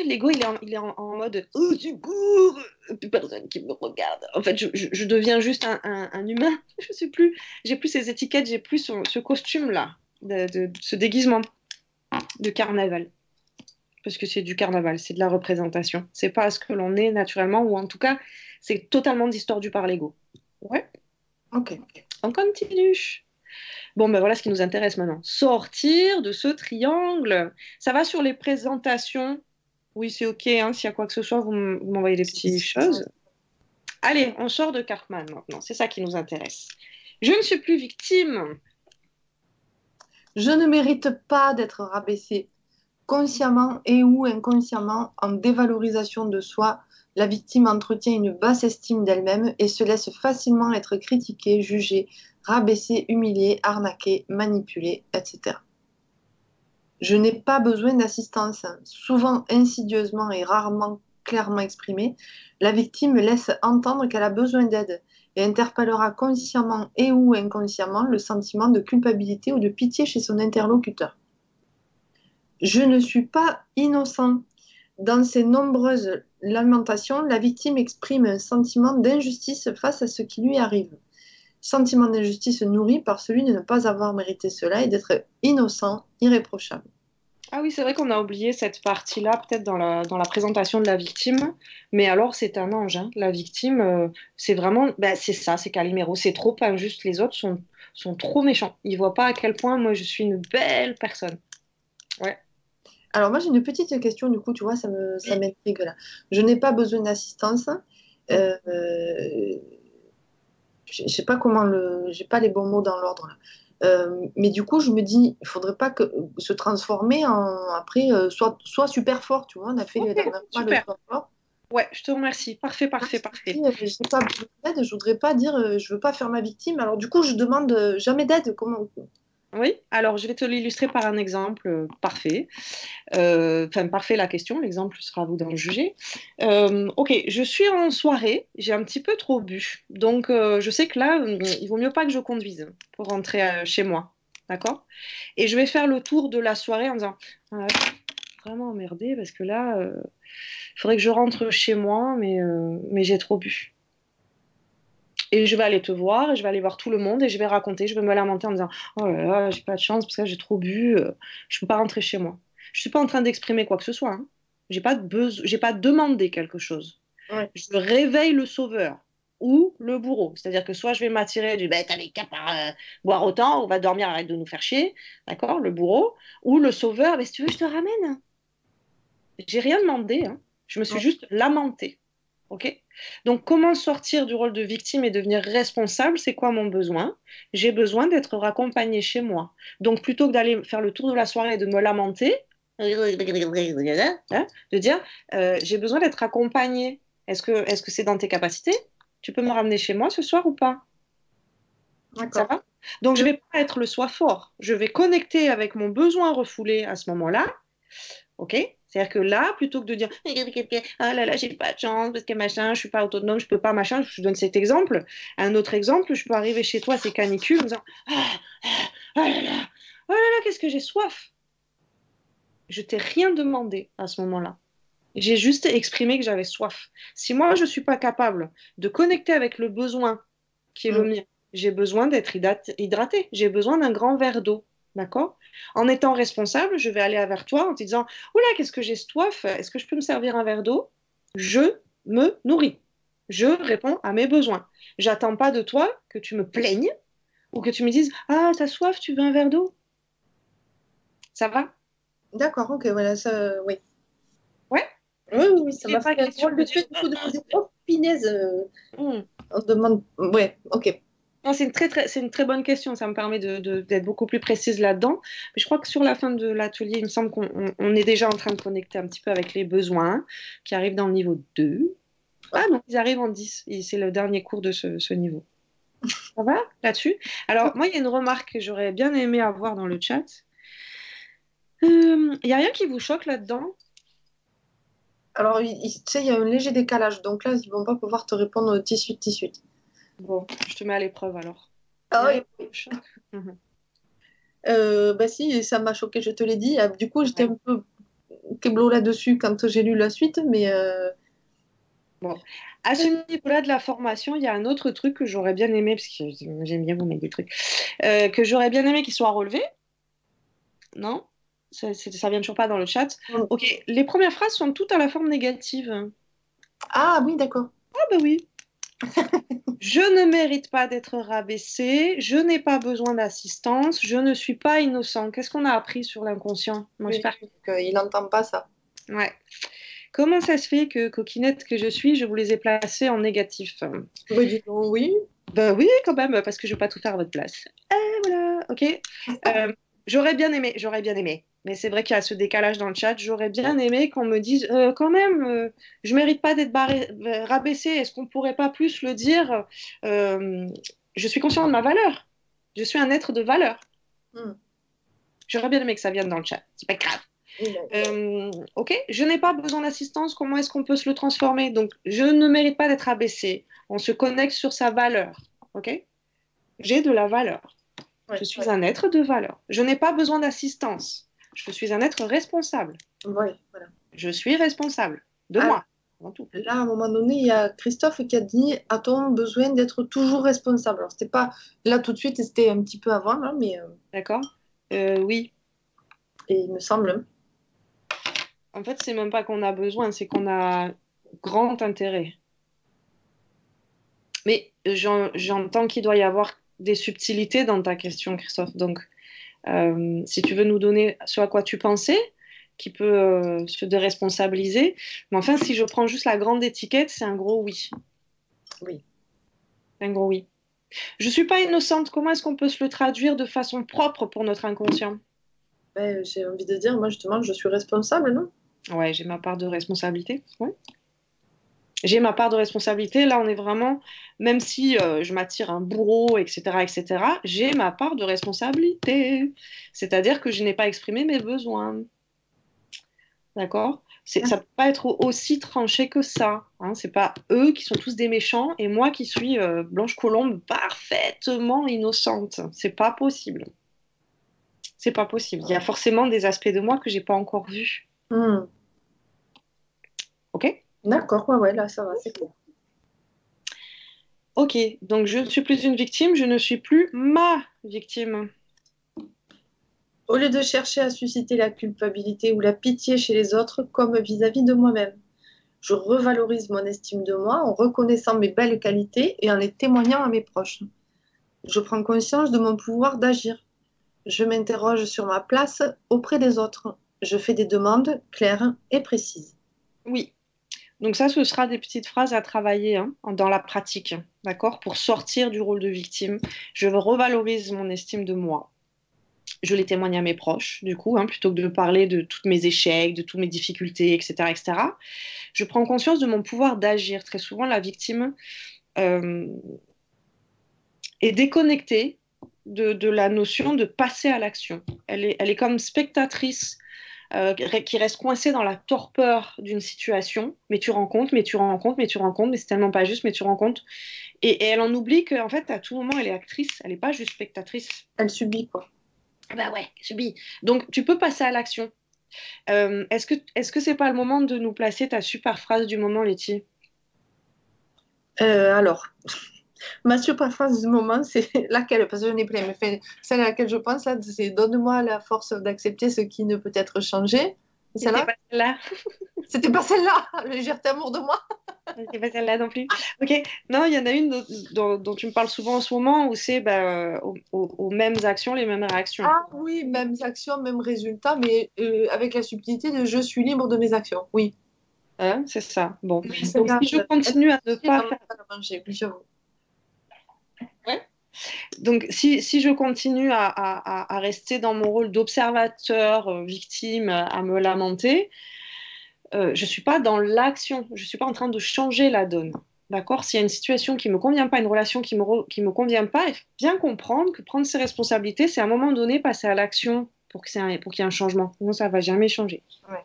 l'ego, il est en mode oh, du coup, plus personne qui me regarde. En fait, je deviens juste un humain. Je sais plus, j'ai plus ces étiquettes, j'ai plus ce costume-là, ce déguisement de carnaval. Parce que c'est du carnaval, c'est de la représentation. C'est pas ce que l'on est naturellement, ou en tout cas, c'est totalement distordu par l'ego. Ouais. Ok. On continue. Bon, ben voilà ce qui nous intéresse maintenant. Sortir de ce triangle. Ça va sur les présentations. Oui, c'est OK, hein, s'il y a quoi que ce soit, vous m'envoyez des petites choses. Allez, on sort de Cartman maintenant. C'est ça qui nous intéresse. Je ne suis plus victime. Je ne mérite pas d'être rabaissée. Consciemment et ou inconsciemment, en dévalorisation de soi, la victime entretient une basse estime d'elle-même et se laisse facilement être critiquée, jugée, rabaissée, humiliée, arnaquée, manipulée, etc. Je n'ai pas besoin d'assistance. Souvent insidieusement et rarement clairement exprimée, la victime laisse entendre qu'elle a besoin d'aide et interpellera consciemment et ou inconsciemment le sentiment de culpabilité ou de pitié chez son interlocuteur. Je ne suis pas innocent. Dans ses nombreuses lamentations, la victime exprime un sentiment d'injustice face à ce qui lui arrive. Sentiment d'injustice nourri par celui de ne pas avoir mérité cela et d'être innocent, irréprochable. Ah oui, c'est vrai qu'on a oublié cette partie-là, peut-être dans la présentation de la victime. Mais alors, c'est un ange, hein. La victime, c'est vraiment, ben, c'est ça, c'est Calimero. C'est trop injuste. Les autres sont trop méchants. Ils voient pas à quel point moi, je suis une belle personne. Ouais. Alors moi j'ai une petite question, du coup, tu vois, ça m'intrigue là. Je n'ai pas besoin d'assistance. Euh, je sais pas j'ai pas les bons mots dans l'ordre là. Mais du coup, je me dis, il faudrait pas se transformer en après soit super fort, tu vois. On a fait Ok, la dernière fois le super. super fort. Ouais, je te remercie. Parfait, parfait, parfait. J'ai pas besoin d'aide, je voudrais pas dire, je veux pas faire ma victime. Alors du coup, je demande jamais d'aide. Comment? Oui, alors je vais te l'illustrer par un exemple parfait. Enfin, parfait la question, l'exemple sera à vous d'en juger. Ok, je suis en soirée, j'ai un petit peu trop bu. Donc, je sais que là, il vaut mieux pas que je conduise pour rentrer chez moi. D'accord? Et je vais faire le tour de la soirée en disant, ah, je suis vraiment emmerdée parce que là, il faudrait que je rentre chez moi, mais j'ai trop bu. Et je vais aller te voir, et je vais aller voir tout le monde, et je vais raconter, je vais me lamenter en disant, oh là là, j'ai pas de chance parce que j'ai trop bu, je peux pas rentrer chez moi. Je suis pas en train d'exprimer quoi que ce soit, hein. J'ai pas demandé quelque chose. Ouais. Je réveille le sauveur ou le bourreau. C'est-à-dire que soit je vais m'attirer du, bah, t'avais qu'à pas boire autant, on va dormir, arrête de nous faire chier, d'accord, le bourreau, ou le sauveur, mais si tu veux, je te ramène. J'ai rien demandé, hein. Je me suis Ouais. juste lamentée. Ok? Donc, comment sortir du rôle de victime et devenir responsable? C'est quoi mon besoin? J'ai besoin d'être raccompagnée chez moi. Donc, plutôt que d'aller faire le tour de la soirée et de me lamenter, hein, de dire, j'ai besoin d'être accompagnée. Est-ce que c'est dans tes capacités? Tu peux me ramener chez moi ce soir ou pas? Ça D'accord. va? Donc, je vais pas être le soi fort. Je vais connecter avec mon besoin refoulé à ce moment-là. Ok? C'est-à-dire que là, plutôt que de dire ah là là, j'ai pas de chance parce que machin, je suis pas autonome, je peux pas machin, je donne cet exemple. Un autre exemple, je peux arriver chez toi, c'est canicule, en disant oh là là, qu'est-ce que j'ai soif. Je t'ai rien demandé à ce moment-là. J'ai juste exprimé que j'avais soif. Si moi, je suis pas capable de connecter avec le besoin qui est le Mm. mien, j'ai besoin d'être hydraté. J'ai besoin d'un grand verre d'eau. D'accord? En étant responsable, je vais aller vers toi en te disant, oula, qu'est-ce que j'ai soif? Est-ce que je peux me servir un verre d'eau? Je me nourris. Je réponds à mes besoins. J'attends pas de toi que tu me plaignes ou que tu me dises, ah, t'as soif, tu veux un verre d'eau? Ça va? D'accord, ok, voilà, ça, oui. Ouais? Oui, oui, oui, ça Il n'est m'a pas fait un question drôle de de dire, tête, du coup, de me dire, oh, punaise, hmm. on demande, ouais, ok. Non, c'est une très bonne question. Ça me permet d'être beaucoup plus précise là-dedans. Mais je crois que sur la fin de l'atelier, il me semble qu'on est déjà en train de connecter un petit peu avec les besoins qui arrivent dans le niveau 2. Ah non, ils arrivent en 10. Et c'est le dernier cours de ce niveau. Ça va là-dessus? Alors, moi, il y a une remarque que j'aurais bien aimé avoir dans le chat. Il n'y a rien qui vous choque là-dedans? Alors, tu sais, il y a un léger décalage, donc là, ils vont pas pouvoir te répondre tout de suite, tout de suite. Bon, je te mets à l'épreuve alors. Il n'y Ah a rien oui, qui vous choque? Mhm. bah si, ça m'a choqué, je te l'ai dit. Ah, du coup, j'étais Ouais. un peu keblo là-dessus quand j'ai lu la suite, mais Bon, à ce niveau-là de la formation, il y a un autre truc que j'aurais bien aimé, parce que j'aime bien vous mettre des trucs, que j'aurais bien aimé qu'il soit relevé. Non? Ça vient toujours pas dans le chat. Ok, les premières phrases sont toutes à la forme négative. ah oui, d'accord. Ah bah oui. Je ne mérite pas d'être rabaissé, je n'ai pas besoin d'assistance, je ne suis pas innocent. Qu'est-ce qu'on a appris sur l'inconscient? Moi, Oui, j'espère. donc, il n'entend pas ça. Ouais. Comment ça se fait que, coquinette que je suis, je vous les ai placés en négatif? Oui, dis donc, oui. Ben oui, quand même, parce que je ne vais pas tout faire à votre place. Voilà, ok. J'aurais bien aimé. Mais c'est vrai qu'il y a ce décalage dans le chat. J'aurais bien aimé qu'on me dise, quand même, je mérite pas d'être rabaissé. Est-ce qu'on pourrait pas plus le dire? Euh, je suis conscient de ma valeur. Je suis un être de valeur. Hmm. J'aurais bien aimé que ça vienne dans le chat. C'est pas grave. Oui, Ok, je n'ai pas besoin d'assistance. Comment est-ce qu'on peut se le transformer? Donc, je ne mérite pas d'être abaissé. On se connecte sur sa valeur. Ok? J'ai de la valeur. Je ouais, suis ouais, un être de valeur. Je n'ai pas besoin d'assistance. Je suis un être responsable. ouais, voilà. Je suis responsable de Ah, moi, avant tout. là, à un moment donné, il y a Christophe qui a dit, a-t-on besoin d'être toujours responsable? Alors, c'était pas là tout de suite, c'était un petit peu avant, là, mais D'accord? Oui. et il me semble. En fait, c'est même pas qu'on a besoin, c'est qu'on a grand intérêt. Mais j'entends qu'il doit y avoir des subtilités dans ta question, Christophe. Donc, si tu veux nous donner ce à quoi tu pensais, qui peut se déresponsabiliser. Mais enfin, si je prends juste la grande étiquette, c'est un gros oui. Oui. Un gros oui. Je suis pas innocente. Comment est-ce qu'on peut se le traduire de façon propre pour notre inconscient? Ben, j'ai envie de dire, moi justement, que je suis responsable, non? Ouais, j'ai ma part de responsabilité. Ouais. J'ai ma part de responsabilité. Là, on est vraiment, même si je m'attire un bourreau, etc., etc., j'ai ma part de responsabilité. C'est-à-dire que je n'ai pas exprimé mes besoins. D'accord? Ça peut pas être aussi tranché que ça. Hein. C'est pas eux qui sont tous des méchants et moi qui suis Blanche Colombe parfaitement innocente. C'est pas possible. C'est pas possible. Il y a forcément des aspects de moi que j'ai pas encore vus. Hmm. Ok? D'accord, ouais, ouais, là, ça va, c'est clair. Ok. Donc je ne suis plus une victime, je ne suis plus ma victime. Au lieu de chercher à susciter la culpabilité ou la pitié chez les autres, comme vis-à-vis de moi-même, je revalorise mon estime de moi en reconnaissant mes belles qualités et en les témoignant à mes proches. Je prends conscience de mon pouvoir d'agir. Je m'interroge sur ma place auprès des autres. Je fais des demandes claires et précises. Oui. Donc ça, ce sera des petites phrases à travailler hein, dans la pratique, d'accord? Pour sortir du rôle de victime. Je revalorise mon estime de moi. Je les témoigne à mes proches, du coup, hein, plutôt que de parler de tous mes échecs, de toutes mes difficultés, etc., etc. Je prends conscience de mon pouvoir d'agir. Très souvent, la victime euh, est déconnectée de la notion de passer à l'action. Elle est comme spectatrice qui reste coincée dans la torpeur d'une situation, mais tu rends compte, mais tu rends compte, mais tu rends compte, mais c'est tellement pas juste, mais tu rends compte. Et elle en oublie qu'en fait, à tout moment, elle est actrice, elle n'est pas juste spectatrice. Elle subit, quoi. Bah ouais, subit. Donc, tu peux passer à l'action. Est-ce que c'est pas le moment de nous placer ta super phrase du moment, Letty? Alors, ma super phrase du moment, c'est laquelle? Parce que je n'ai plein, mais celle à laquelle je pense, là, c'est donne-moi la force d'accepter ce qui ne peut être changé. C'est C'était celle-là? pas celle-là. C'était pas celle-là, le légèreté amour de moi. C'était pas celle-là non plus. Ok. Non, il y en a une dont tu me parles souvent en ce moment où c'est bah, aux mêmes actions, les mêmes réactions. Ah oui, mêmes actions, même résultat, mais avec la subtilité de je suis libre de mes actions. Oui. Hein, c'est ça. Bon. Oui, Donc, celle-là, si je elle continue à ne est pas dans ma faire. salle à manger, oui, j'avoue. Ouais. Donc, si je continue à rester dans mon rôle d'observateur, victime, à me lamenter, je ne suis pas dans l'action, je ne suis pas en train de changer la donne. D'accord? S'il y a une situation qui ne me convient pas, une relation qui me convient pas, il faut bien comprendre que prendre ses responsabilités, c'est à un moment donné passer à l'action pour qu'il y ait un changement. Sinon, ça ne va jamais changer. Ouais.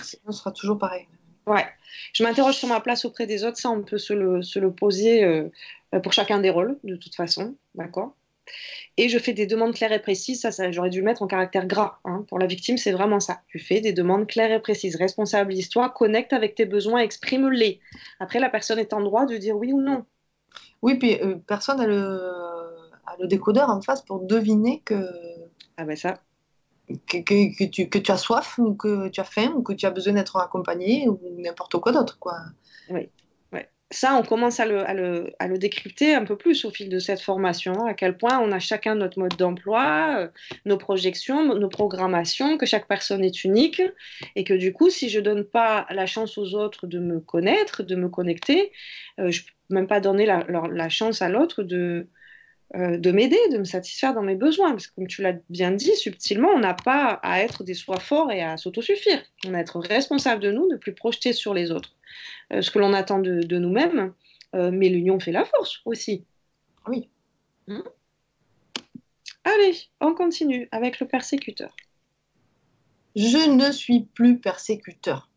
Sinon, ce sera toujours pareil. Ouais. Je m'interroge sur ma place auprès des autres, ça, on peut se le poser pour chacun des rôles, de toute façon. D'accord? Et je fais des demandes claires et précises. Ça j'aurais dû le mettre en caractère gras. Hein. Pour la victime, c'est vraiment ça. Tu fais des demandes claires et précises. Responsabilise-toi, connecte avec tes besoins, exprime-les. Après, la personne est en droit de dire oui ou non. Oui, puis personne n'a a le décodeur en face pour deviner Ah ben ça, que tu as soif ou que tu as faim ou que tu as besoin d'être accompagné ou n'importe quoi d'autre, quoi. oui. Ouais. Ça, on commence à le décrypter un peu plus au fil de cette formation, hein, à quel point on a chacun notre mode d'emploi, nos projections, nos programmations, que chaque personne est unique, et que du coup, si je donne pas la chance aux autres de me connaître, de me connecter, je peux même pas donner la chance à l'autre de m'aider, de me satisfaire dans mes besoins. Parce que comme tu l'as bien dit, subtilement, on n'a pas à être des soi forts et à s'autosuffire. On a à être responsable de nous, de plus projeter sur les autres ce que l'on attend de nous-mêmes, mais l'union fait la force aussi. Oui. Hein. Allez, on continue avec le persécuteur. Je ne suis plus persécuteur.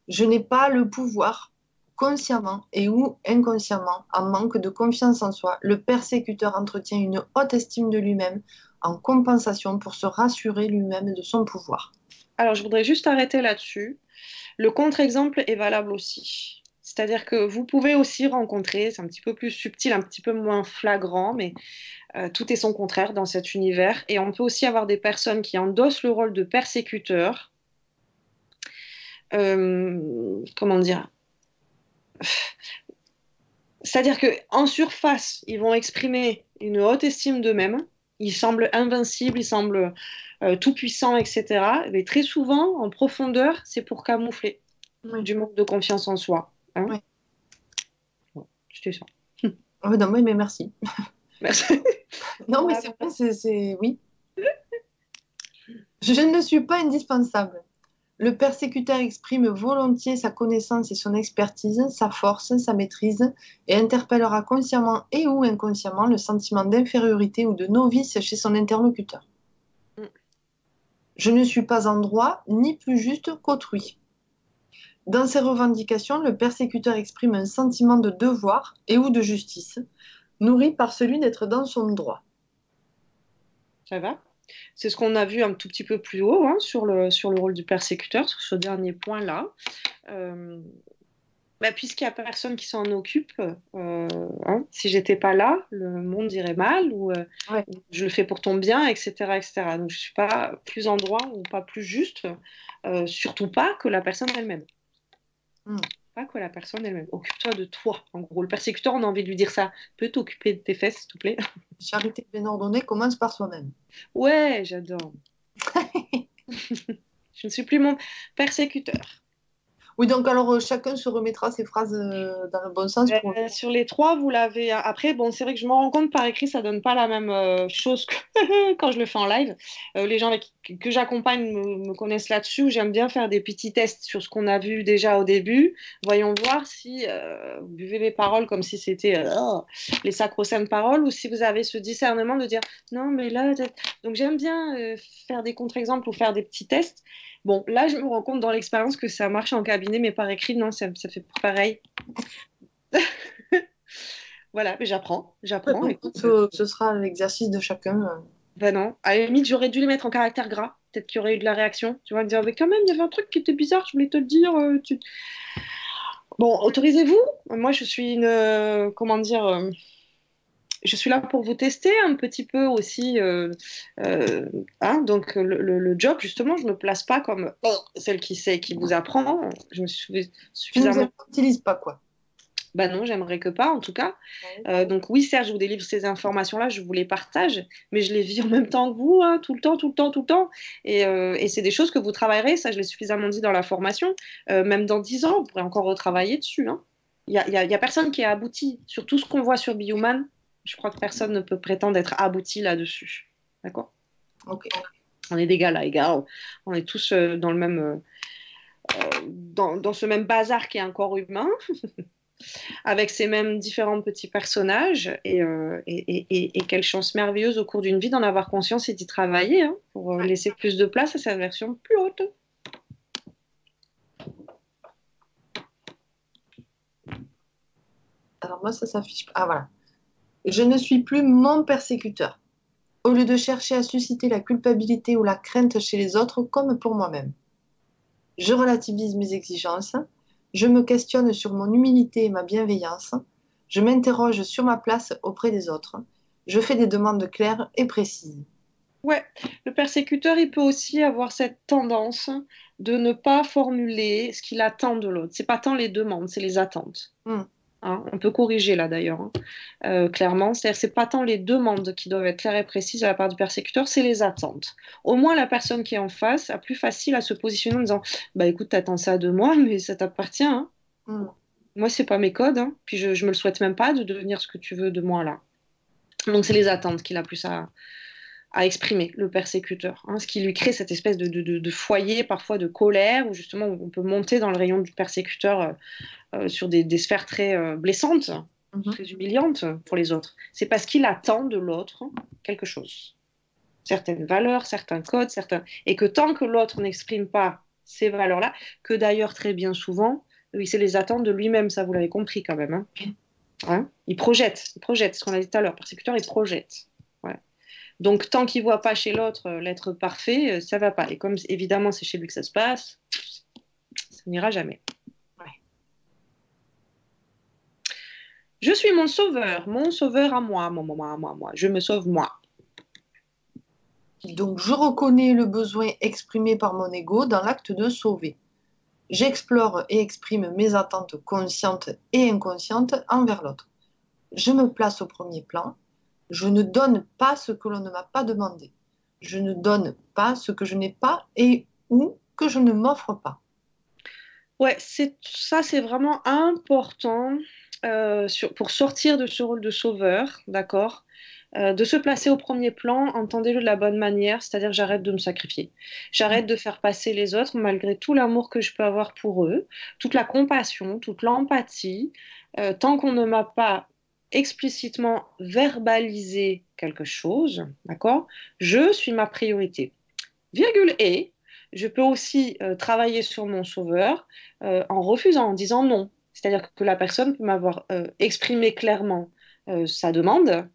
Je n'ai pas le pouvoir, consciemment et ou inconsciemment, en manque de confiance en soi. Le persécuteur entretient une haute estime de lui-même en compensation pour se rassurer lui-même de son pouvoir. Alors, je voudrais juste arrêter là-dessus. Le contre-exemple est valable aussi. C'est-à-dire que vous pouvez aussi rencontrer, c'est un petit peu plus subtil, un petit peu moins flagrant, mais tout est son contraire dans cet univers. Et on peut aussi avoir des personnes qui endossent le rôle de persécuteur comment dire? C'est-à-dire qu'en surface, ils vont exprimer une haute estime d'eux-mêmes. Ils semblent invincibles, ils semblent tout-puissants, etc. Mais très souvent, en profondeur, c'est pour camoufler Oui. du manque de confiance en soi. Hein. Oui. Bon, c'était ça. Ah non, mais merci. Merci. Non, mais c'est vrai, oui. Je ne suis pas indispensable. Le persécuteur exprime volontiers sa connaissance et son expertise, sa force, sa maîtrise, et interpellera consciemment et ou inconsciemment le sentiment d'infériorité ou de novice chez son interlocuteur. Je ne suis pas en droit ni plus juste qu'autrui. Dans ses revendications, le persécuteur exprime un sentiment de devoir et ou de justice, nourri par celui d'être dans son droit. Ça va? C'est ce qu'on a vu un tout petit peu plus haut, hein, sur le rôle du persécuteur, sur ce dernier point-là. Puisqu'il n'y a personne qui s'en occupe, hein, si j'étais pas là, le monde irait mal, Ouais. ou je le fais pour ton bien, etc., etc. Donc je ne suis pas plus en droit ou pas plus juste, surtout pas que la personne elle-même. Pas que la personne elle-même. Occupe-toi de toi. En gros, le persécuteur, on a envie de lui dire ça. Peux t'occuper de tes fesses, s'il te plaît? Charité bien ordonnée commence par soi-même. Ouais, j'adore. Je ne suis plus mon persécuteur. Oui, donc alors chacun se remettra ses phrases dans le bon sens. Sur les trois, vous l'avez. Après, bon, c'est vrai que je me rends compte par écrit, ça donne pas la même chose que quand je le fais en live. Les gens que j'accompagne me connaissent là-dessus. Où j'aime bien faire des petits tests sur ce qu'on a vu déjà au début. Voyons voir si vous buvez les paroles comme si c'était les sacro-saintes paroles ou si vous avez ce discernement de dire non, mais là. Donc j'aime bien faire des contre-exemples ou faire des petits tests. Bon, là, je me rends compte dans l'expérience que ça marche en cabinet, mais par écrit, non, ça fait pareil. Voilà, mais j'apprends. Donc, ce sera l'exercice de chacun. Ben non, à la limite, j'aurais dû les mettre en caractère gras. Peut-être qu'il y aurait eu de la réaction. Tu vas me dire, mais quand même, il y avait un truc qui était bizarre, je voulais te le dire. Bon, autorisez-vous. Moi, je suis comment dire, je suis là pour vous tester un petit peu aussi. Hein, donc, le job, justement, je ne me place pas comme celle qui sait, qui vous apprend. Je me suis Tu ne suffisamment. utilises pas, quoi. Ben non, j'aimerais que pas, en tout cas. Donc oui, certes, je vous délivre ces informations-là, je vous les partage, mais je les vis en même temps que vous, hein, tout le temps, tout le temps, tout le temps. Et c'est des choses que vous travaillerez, ça, je l'ai suffisamment dit dans la formation. Même dans 10 ans, vous pourrez encore retravailler dessus. Hein. Il y a personne qui est abouti. Sur tout ce qu'on voit sur Bioman, je crois que personne ne peut prétendre être abouti là-dessus. D'accord? Ok. On est d'égal à égal. On est tous dans le même... dans ce même bazar qui est un corps humain. Avec ces mêmes différents petits personnages et quelle chance merveilleuse au cours d'une vie d'en avoir conscience et d'y travailler hein, pour laisser plus de place à cette version plus haute. Alors moi, ça s'affiche. Ah voilà. Je ne suis plus mon persécuteur. Au lieu de chercher à susciter la culpabilité ou la crainte chez les autres comme pour moi-même. Je relativise mes exigences. Je me questionne sur mon humilité et ma bienveillance. Je m'interroge sur ma place auprès des autres. Je fais des demandes claires et précises. Ouais, le persécuteur, il peut aussi avoir cette tendance de ne pas formuler ce qu'il attend de l'autre. C'est pas tant les demandes, c'est les attentes. Hein, on peut corriger là d'ailleurs, hein, clairement. C'est-à-dire c'est pas tant les demandes qui doivent être claires et précises à la part du persécuteur, c'est les attentes. Au moins la personne qui est en face a plus facile à se positionner en disant bah écoute, t'attends ça de moi, mais ça t'appartient. Hein. Moi, c'est pas mes codes, hein. Puis je me le souhaite même pas de devenir ce que tu veux de moi là. Donc c'est les attentes qu'il a plus à exprimer, le persécuteur. Hein, ce qui lui crée cette espèce de foyer, parfois de colère, où justement on peut monter dans le rayon du persécuteur sur des sphères très blessantes, très humiliantes pour les autres. C'est parce qu'il attend de l'autre quelque chose. Certaines valeurs, certains codes, et que tant que l'autre n'exprime pas ces valeurs-là, que d'ailleurs très bien souvent, il sait les attendre de lui-même, ça vous l'avez compris quand même. Hein. Hein, il projette, ce qu'on a dit tout à l'heure, le persécuteur, il projette. Ouais. Donc, tant qu'il ne voit pas chez l'autre l'être parfait, ça ne va pas. Et comme évidemment c'est chez lui que ça se passe, ça n'ira jamais. Ouais. Je suis mon sauveur à moi, moi. Je me sauve moi. Donc, je reconnais le besoin exprimé par mon ego dans l'acte de sauver. J'explore et exprime mes attentes conscientes et inconscientes envers l'autre. Je me place au premier plan. Je ne donne pas ce que l'on ne m'a pas demandé. Je ne donne pas ce que je n'ai pas et ou que je ne m'offre pas. Ouais, ça, c'est vraiment important pour sortir de ce rôle de sauveur, d'accord? De se placer au premier plan, entendez-le de la bonne manière, c'est-à-dire j'arrête de me sacrifier. J'arrête de faire passer les autres malgré tout l'amour que je peux avoir pour eux, toute la compassion, toute l'empathie. Tant qu'on ne m'a pas explicitement verbalisé quelque chose, d'accord? Je suis ma priorité. Virgule et je peux aussi travailler sur mon sauveur en refusant, en disant non. C'est-à-dire que la personne peut m'avoir exprimé clairement sa demande.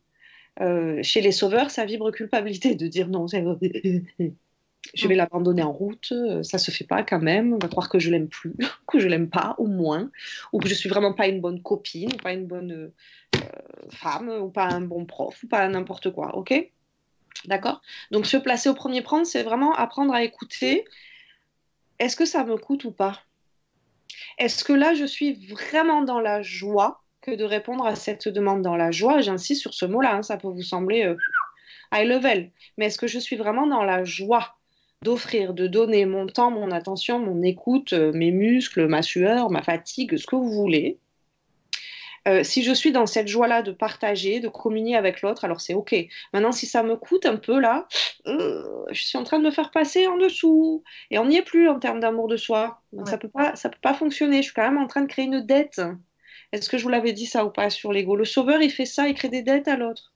Chez les sauveurs, ça vibre culpabilité de dire non, je vais l'abandonner en route, ça se fait pas quand même, on va croire que je l'aime plus, que je l'aime pas au moins, ou que je suis vraiment pas une bonne copine, ou pas une bonne femme, ou pas un bon prof, ou pas n'importe quoi, ok? D'accord? Donc se placer au premier plan, c'est vraiment apprendre à écouter. Est-ce que ça me coûte ou pas? Est-ce que là, je suis vraiment dans la joie que de répondre à cette demande dans la joie? J'insiste sur ce mot-là, hein, ça peut vous sembler high level, mais est-ce que je suis vraiment dans la joie d'offrir, de donner mon temps, mon attention, mon écoute, mes muscles, ma sueur, ma fatigue, ce que vous voulez? Si je suis dans cette joie-là de partager, de communier avec l'autre, alors c'est OK. Maintenant, si ça me coûte un peu là, je suis en train de me faire passer en dessous. Et on n'y est plus en termes d'amour de soi. Donc Ouais. ça peut pas fonctionner. Je suis quand même en train de créer une dette. Est-ce que je vous l'avais dit ça ou pas sur l'ego? Le sauveur, il fait ça, il crée des dettes à l'autre.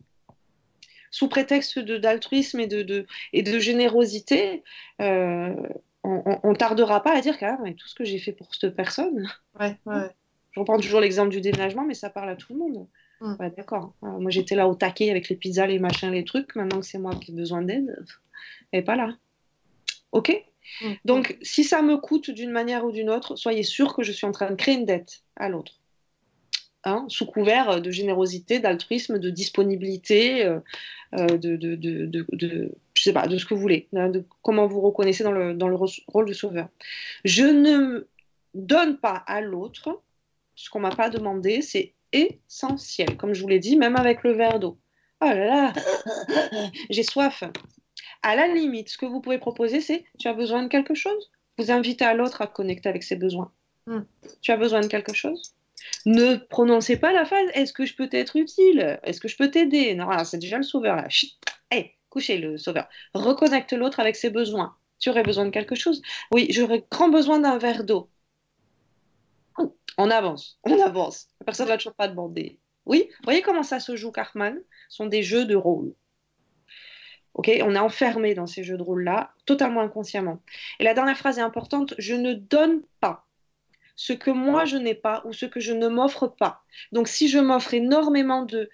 Sous prétexte d'altruisme et de générosité, euh, on tardera pas à dire quand même tout ce que j'ai fait pour cette personne. Ouais, ouais, Je reprends toujours l'exemple du déménagement, mais ça parle à tout le monde. ouais. Ouais, d'accord. Moi, j'étais là au taquet avec les pizzas, les machins, les trucs. Maintenant que c'est moi qui ai besoin d'aide, elle n'est pas là. OK? Donc, si ça me coûte d'une manière ou d'une autre, soyez sûr que je suis en train de créer une dette à l'autre. Hein, sous couvert de générosité, d'altruisme, de disponibilité, je sais pas, de ce que vous voulez, hein, de comment vous reconnaissez dans le rôle de sauveur. Je ne donne pas à l'autre ce qu'on m'a pas demandé, c'est essentiel. Comme je vous l'ai dit, même avec le verre d'eau. Oh là là, j'ai soif. À la limite, ce que vous pouvez proposer, c'est tu as besoin de quelque chose. Vous invitez à l'autre à connecter avec ses besoins. Mm. Tu as besoin de quelque chose. Ne prononcez pas la phrase est-ce que je peux t'être utile? Est-ce que je peux t'aider? Non, alors c'est déjà le sauveur là. Chut. Hey, couchez le sauveur. Reconnecte l'autre avec ses besoins. Tu aurais besoin de quelque chose? Oui, j'aurais grand besoin d'un verre d'eau. On avance, on avance. La personne n'a toujours pas demandé. Oui, vous voyez comment ça se joue, Cartman? Ce sont des jeux de rôle. Ok, on est enfermé dans ces jeux de rôle-là, totalement inconsciemment. Et la dernière phrase est importante, je ne donne pas ce que moi je n'ai pas ou ce que je ne m'offre pas. Donc si je m'offre énormément de...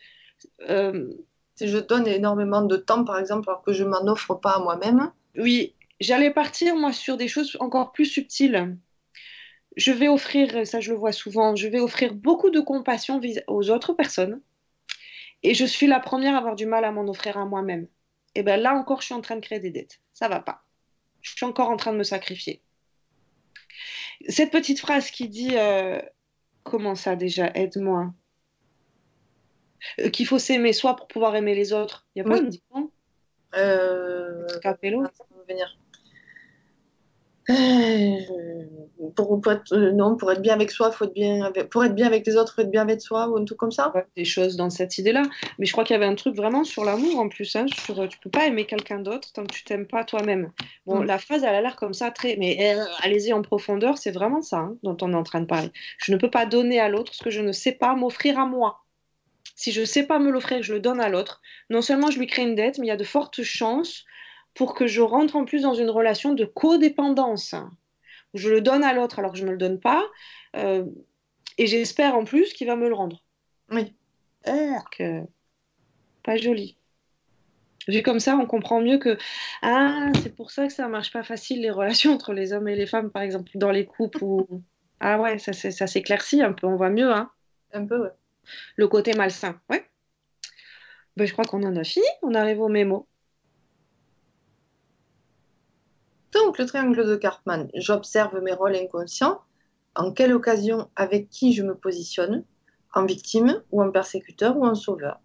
euh, Si je donne énormément de temps, par exemple, alors que je m'en offre pas à moi-même, oui, j'allais partir moi sur des choses encore plus subtiles. Je vais offrir, ça je le vois souvent, je vais offrir beaucoup de compassion aux autres personnes et je suis la première à avoir du mal à m'en offrir à moi-même. Et bien là encore, je suis en train de créer des dettes. Ça va pas. Je suis encore en train de me sacrifier. Cette petite phrase qui dit comment ça déjà, aide-moi, qu'il faut s'aimer soi pour pouvoir aimer les autres. Il n'y a pas oui, un dicton, un petit capello. ça va venir. Non, pour être bien avec soi, faut être bien avec, pour être bien avec les autres, faut être bien avec soi, ou un truc comme ça. Ouais, des choses dans cette idée-là. Mais je crois qu'il y avait un truc vraiment sur l'amour en plus. Hein, tu peux pas aimer quelqu'un d'autre tant que tu t'aimes pas toi-même. Bon, Mm. la phrase, elle a l'air comme ça, très. Mais allez-y en profondeur, c'est vraiment ça hein, dont on est en train de parler. Je ne peux pas donner à l'autre ce que je ne sais pas m'offrir à moi. Si je ne sais pas me l'offrir, je le donne à l'autre. Non seulement je lui crée une dette, mais il y a de fortes chances pour que je rentre en plus dans une relation de codépendance. Je le donne à l'autre alors que je ne me le donne pas. euh, et j'espère en plus qu'il va me le rendre. Oui. Que pas joli. Vu comme ça, on comprend mieux que ah, c'est pour ça que ça marche pas facile les relations entre les hommes et les femmes, par exemple, dans les couples où ah ouais, ça s'éclaircit un peu, on voit mieux, hein, Un peu, ouais. le côté malsain. Ouais. Ben, je crois qu'on en a fini, on arrive au mémo. Donc, le triangle de Karpman, j'observe mes rôles inconscients, en quelle occasion, avec qui je me positionne, en victime ou en persécuteur ou en sauveur.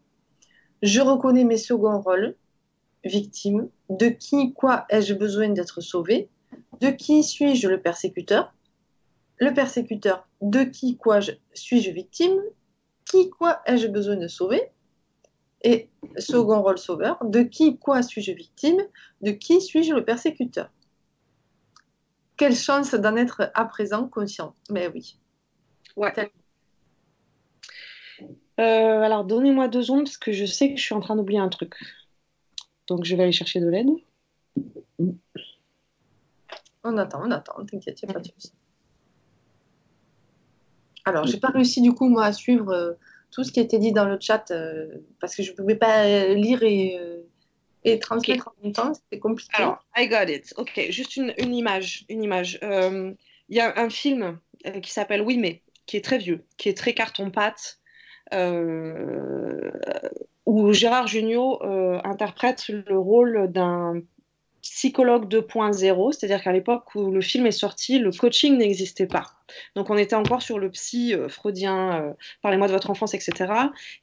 Je reconnais mes seconds rôles, victime, de qui, quoi ai-je besoin d'être sauvé, de qui suis-je le persécuteur, de qui, quoi suis-je victime, qui, quoi ai-je besoin de sauver, et second rôle sauveur, de qui, quoi suis-je victime, de qui suis-je le persécuteur. Quelle chance d'en être à présent conscient. Mais oui. Ouais. Alors, donnez-moi 2 secondes parce que je sais que je suis en train d'oublier un truc. Donc, je vais aller chercher de l'aide. On attend, t'inquiète, il n'y a pas de souci. Alors, j'ai pas réussi du coup, moi, à suivre tout ce qui était dit dans le chat parce que je ne pouvais pas lire et transmettre en même temps, c'était compliqué. Alors, I got it. Ok, juste une image. Il y a un film qui s'appelle Oui, mais, qui est très vieux, qui est très carton-pâte, où Gérard Jugnot interprète le rôle d'un psychologue 2.0, c'est-à-dire qu'à l'époque où le film est sorti, le coaching n'existait pas. Donc on était encore sur le psy freudien, parlez-moi de votre enfance, etc.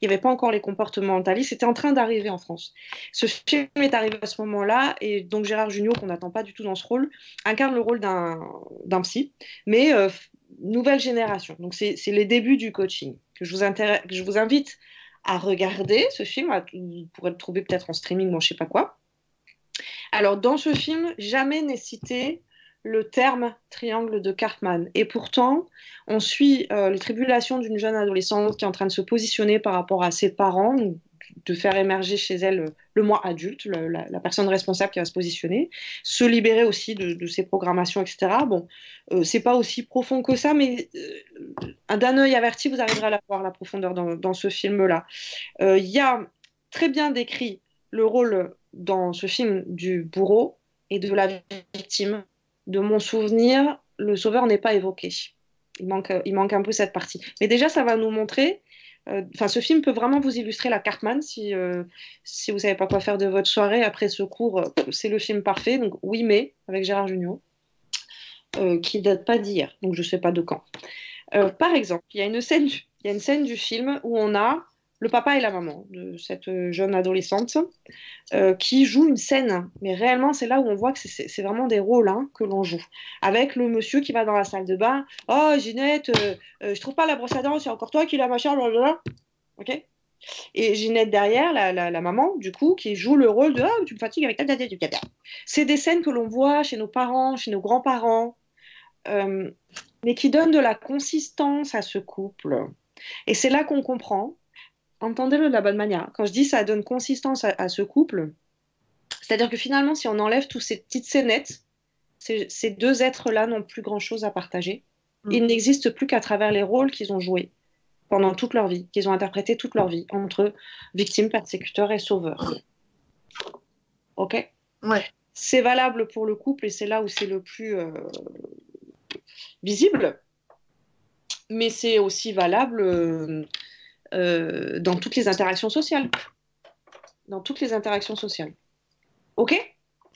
Il n'y avait pas encore les comportementalistes, c'était en train d'arriver en France. Ce film est arrivé à ce moment-là, et donc Gérard Jugnot, qu'on n'attend pas du tout dans ce rôle, incarne le rôle d'un psy, mais nouvelle génération. Donc c'est les débuts du coaching, que je vous invite à regarder ce film, vous pourrez le trouver peut-être en streaming, bon, je ne sais pas quoi. Alors, dans ce film, jamais n'est cité le terme triangle de Karpman. Et pourtant, on suit les tribulations d'une jeune adolescente qui est en train de se positionner par rapport à ses parents, de faire émerger chez elle le moi adulte, la personne responsable qui va se positionner, se libérer aussi de ses programmations, etc. Bon, c'est pas aussi profond que ça, mais d'un œil averti, vous arriverez à voir la profondeur dans ce film-là. Il y a très bien décrit le rôle dans ce film du bourreau et de la victime. De mon souvenir, le sauveur n'est pas évoqué. Il manque un peu cette partie. Mais déjà, ça va nous montrer. Ce film peut vraiment vous illustrer la Cartman si vous savez pas quoi faire de votre soirée après ce cours. C'est le film parfait. Donc oui, mais avec Gérard Jugnot, qui date pas d'hier. Donc je sais pas de quand. Par exemple, il y a une scène du film où on a le papa et la maman de cette jeune adolescente qui jouent une scène. Mais réellement, c'est là où on voit que c'est vraiment des rôles que l'on joue. Avec le monsieur qui va dans la salle de bain. Oh, Ginette, je trouve pas la brosse à dents, c'est encore toi qui la machin, blablabla. Ok. Et Ginette derrière, la maman, du coup, qui joue le rôle de oh, tu me fatigues avec ta tête du caca. C'est des scènes que l'on voit chez nos parents, chez nos grands-parents, mais qui donnent de la consistance à ce couple. Et c'est là qu'on comprend. Entendez-le de la bonne manière. Quand je dis ça donne consistance à ce couple, c'est-à-dire que finalement, si on enlève toutes ces petites scénettes, ces 2 êtres-là n'ont plus grand-chose à partager. Ils n'existent plus qu'à travers les rôles qu'ils ont joués pendant toute leur vie, qu'ils ont interprétés toute leur vie, entre victime, persécuteur et sauveur. Ok ? Ouais. C'est valable pour le couple et c'est là où c'est le plus visible, mais c'est aussi valable dans toutes les interactions sociales. Dans toutes les interactions sociales. Ok ?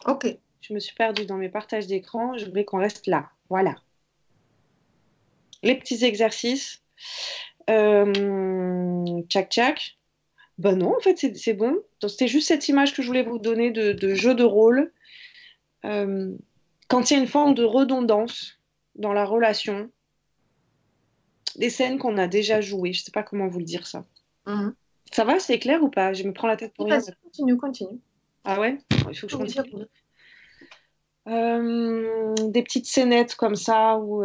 Ok. Je me suis perdue dans mes partages d'écran. Je voulais qu'on reste là. Voilà. Les petits exercices. Tchac, tchac. Ben non, en fait, c'est bon. Donc, c'était juste cette image que je voulais vous donner de jeu de rôle. Quand il y a une forme de redondance dans la relation, des scènes qu'on a déjà jouées. Je ne sais pas comment vous le dire ça. Ça va, c'est clair ou pas? Je me prends la tête pour rien. Continue. Ah ouais? Il faut que je continue. Des petites scénettes comme ça où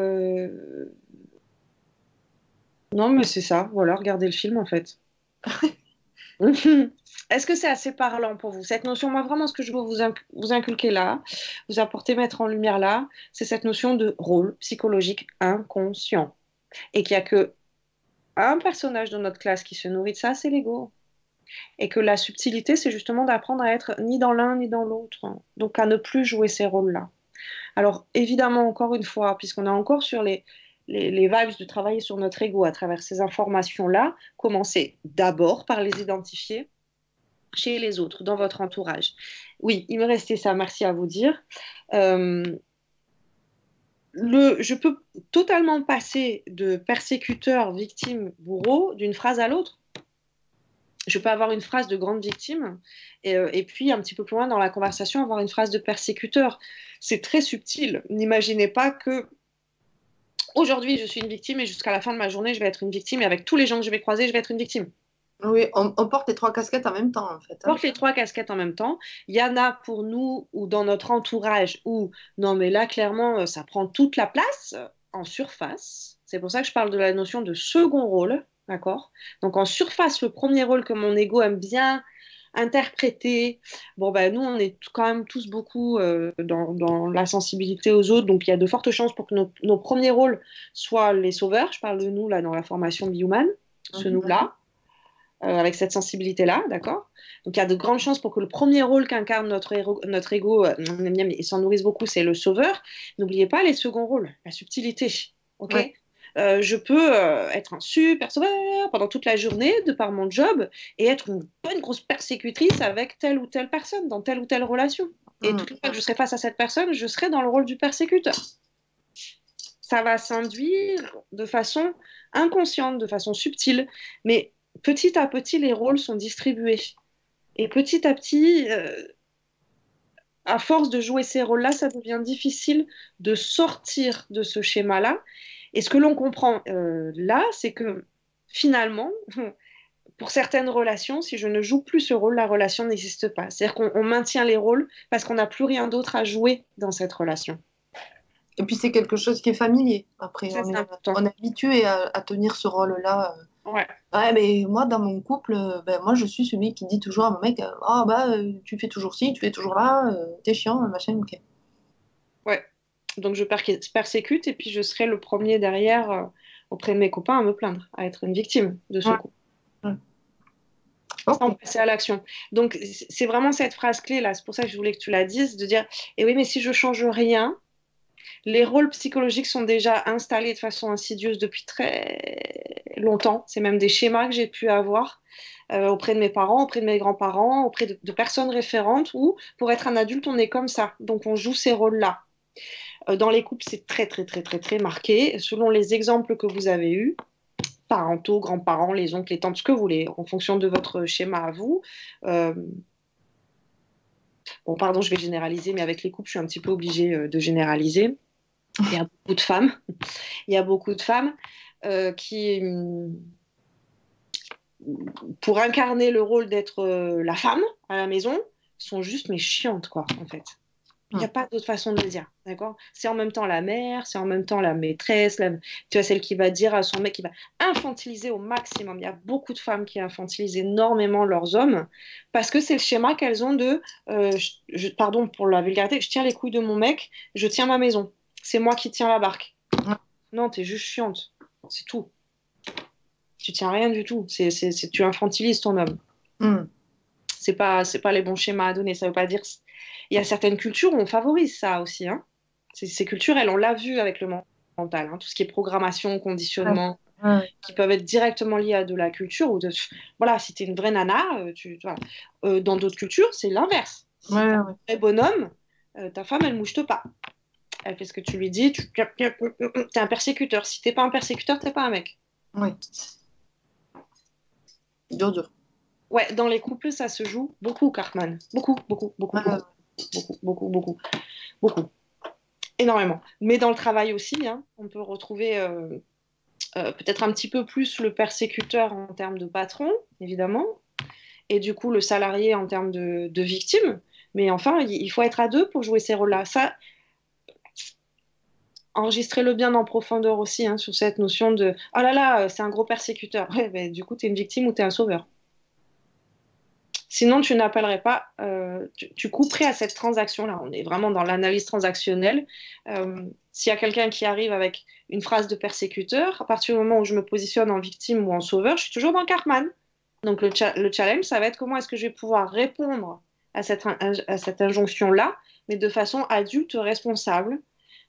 non mais c'est ça, voilà, regardez le film en fait. Est-ce que c'est assez parlant pour vous cette notion? Moi vraiment ce que je veux vous inculquer là, vous apporter, mettre en lumière là, c'est cette notion de rôle psychologique inconscient et qu'il n'y a que un personnage dans notre classe qui se nourrit de ça, c'est l'ego. Et que la subtilité, c'est justement d'apprendre à être ni dans l'un ni dans l'autre. Donc à ne plus jouer ces rôles-là. Alors évidemment, encore une fois, puisqu'on est encore sur les vibes de travailler sur notre ego à travers ces informations-là, commencer d'abord par les identifier chez les autres, dans votre entourage. Oui, il me restait ça, merci à vous dire. Euh, je peux totalement passer de persécuteur, victime, bourreau d'une phrase à l'autre. Je peux avoir une phrase de grande victime et puis un petit peu plus loin dans la conversation avoir une phrase de persécuteur. C'est très subtil. N'imaginez pas que aujourd'hui je suis une victime et jusqu'à la fin de ma journée je vais être une victime et avec tous les gens que je vais croiser je vais être une victime. Oui, on porte les trois casquettes en même temps, en fait. On porte les trois casquettes en même temps. Il y en a pour nous ou dans notre entourage où non mais là clairement ça prend toute la place en surface. C'est pour ça que je parle de la notion de second rôle. D'accord? Donc en surface, le premier rôle que mon ego aime bien interpréter. Bon, ben, nous, on est quand même tous beaucoup dans la sensibilité aux autres, donc il y a de fortes chances pour que nos premiers rôles soient les sauveurs. Je parle de nous, là, dans la formation Bioman, ce nous-là, avec cette sensibilité-là, d'accord? Donc il y a de grandes chances pour que le premier rôle qu'incarne notre ego, on aime bien, mais il s'en nourrisse beaucoup, c'est le sauveur. N'oubliez pas les seconds rôles, la subtilité, ok? Ouais. Je peux être un super sauveur pendant toute la journée de par mon job et être une bonne grosse persécutrice avec telle ou telle personne dans telle ou telle relation. Et toutes les fois que je serai face à cette personne, je serai dans le rôle du persécuteur. Ça va s'induire de façon inconsciente, de façon subtile, mais petit à petit, les rôles sont distribués. Et petit à petit, à force de jouer ces rôles-là, ça devient difficile de sortir de ce schéma-là. Et ce que l'on comprend là, c'est que finalement, pour certaines relations, si je ne joue plus ce rôle, la relation n'existe pas. C'est-à-dire qu'on maintient les rôles parce qu'on n'a plus rien d'autre à jouer dans cette relation. Et puis c'est quelque chose qui est familier. Après, ça, on est habitué à tenir ce rôle-là. Ouais. Ouais, mais moi, dans mon couple, moi, je suis celui qui dit toujours à mon mec, ah tu fais toujours ci, tu fais toujours là, t'es chiant, machin, ok. Ouais. Donc je persécute et puis je serai le premier derrière auprès de mes copains à me plaindre, à être une victime de ce coup. Sans passer à l'action. Donc c'est vraiment cette phrase clé là, c'est pour ça que je voulais que tu la dises, de dire, eh oui, mais si je change rien, les rôles psychologiques sont déjà installés de façon insidieuse depuis très longtemps. C'est même des schémas que j'ai pu avoir auprès de mes parents, auprès de mes grands-parents, auprès de personnes référentes où pour être un adulte, on est comme ça. Donc on joue ces rôles-là. Dans les couples, c'est très, très, très, très, très marqué. Selon les exemples que vous avez eus, parentaux, grands-parents, les oncles, les tantes, ce que vous voulez, en fonction de votre schéma à vous. Bon, pardon, je vais généraliser, mais avec les couples, je suis un petit peu obligée de généraliser. Il y a beaucoup de femmes, qui, pour incarner le rôle d'être la femme à la maison, sont juste mais chiantes, quoi, en fait. Il n'y a pas d'autre façon de le dire, d'accord? C'est en même temps la mère, c'est en même temps la maîtresse, tu vois, celle qui va dire à son mec, qui va infantiliser au maximum. Il y a beaucoup de femmes qui infantilisent énormément leurs hommes parce que c'est le schéma qu'elles ont de, pardon pour la vulgarité, je tiens les couilles de mon mec, je tiens ma maison. C'est moi qui tiens la barque. Non, t'es juste chiante, c'est tout. Tu tiens rien du tout, tu infantilises ton homme. C'est pas les bons schémas à donner, ça veut pas dire... Il y a certaines cultures où on favorise ça aussi. Hein. Ces culturelles, on l'a vu avec le mental. Hein. Tout ce qui est programmation, conditionnement, qui peuvent être directement liés à de la culture. Ou voilà, si tu es une vraie nana, dans d'autres cultures, c'est l'inverse. Si tu es un vrai bonhomme, ta femme, elle mouche pas. Elle fait ce que tu lui dis, tu es un persécuteur. Si tu n'es pas un persécuteur, tu n'es pas un mec. Oui. Dur. Ouais, dans les couples, ça se joue beaucoup, Cartman. Beaucoup. Énormément. Mais dans le travail aussi, hein, on peut retrouver peut-être un petit peu plus le persécuteur en termes de patron, évidemment, et du coup le salarié en termes de victime. Mais enfin, il faut être à deux pour jouer ces rôles-là. Ça, enregistrez-le bien en profondeur aussi, hein, sur cette notion de « Oh là là, c'est un gros persécuteur. » Ouais, ben, du coup, tu es une victime ou tu es un sauveur. Sinon, tu n'appellerais pas, tu couperais à cette transaction-là. On est vraiment dans l'analyse transactionnelle. S'il y a quelqu'un qui arrive avec une phrase de persécuteur, à partir du moment où je me positionne en victime ou en sauveur, je suis toujours dans Cartman. Donc le challenge, ça va être comment est-ce que je vais pouvoir répondre à cette injonction-là, mais de façon adulte, responsable,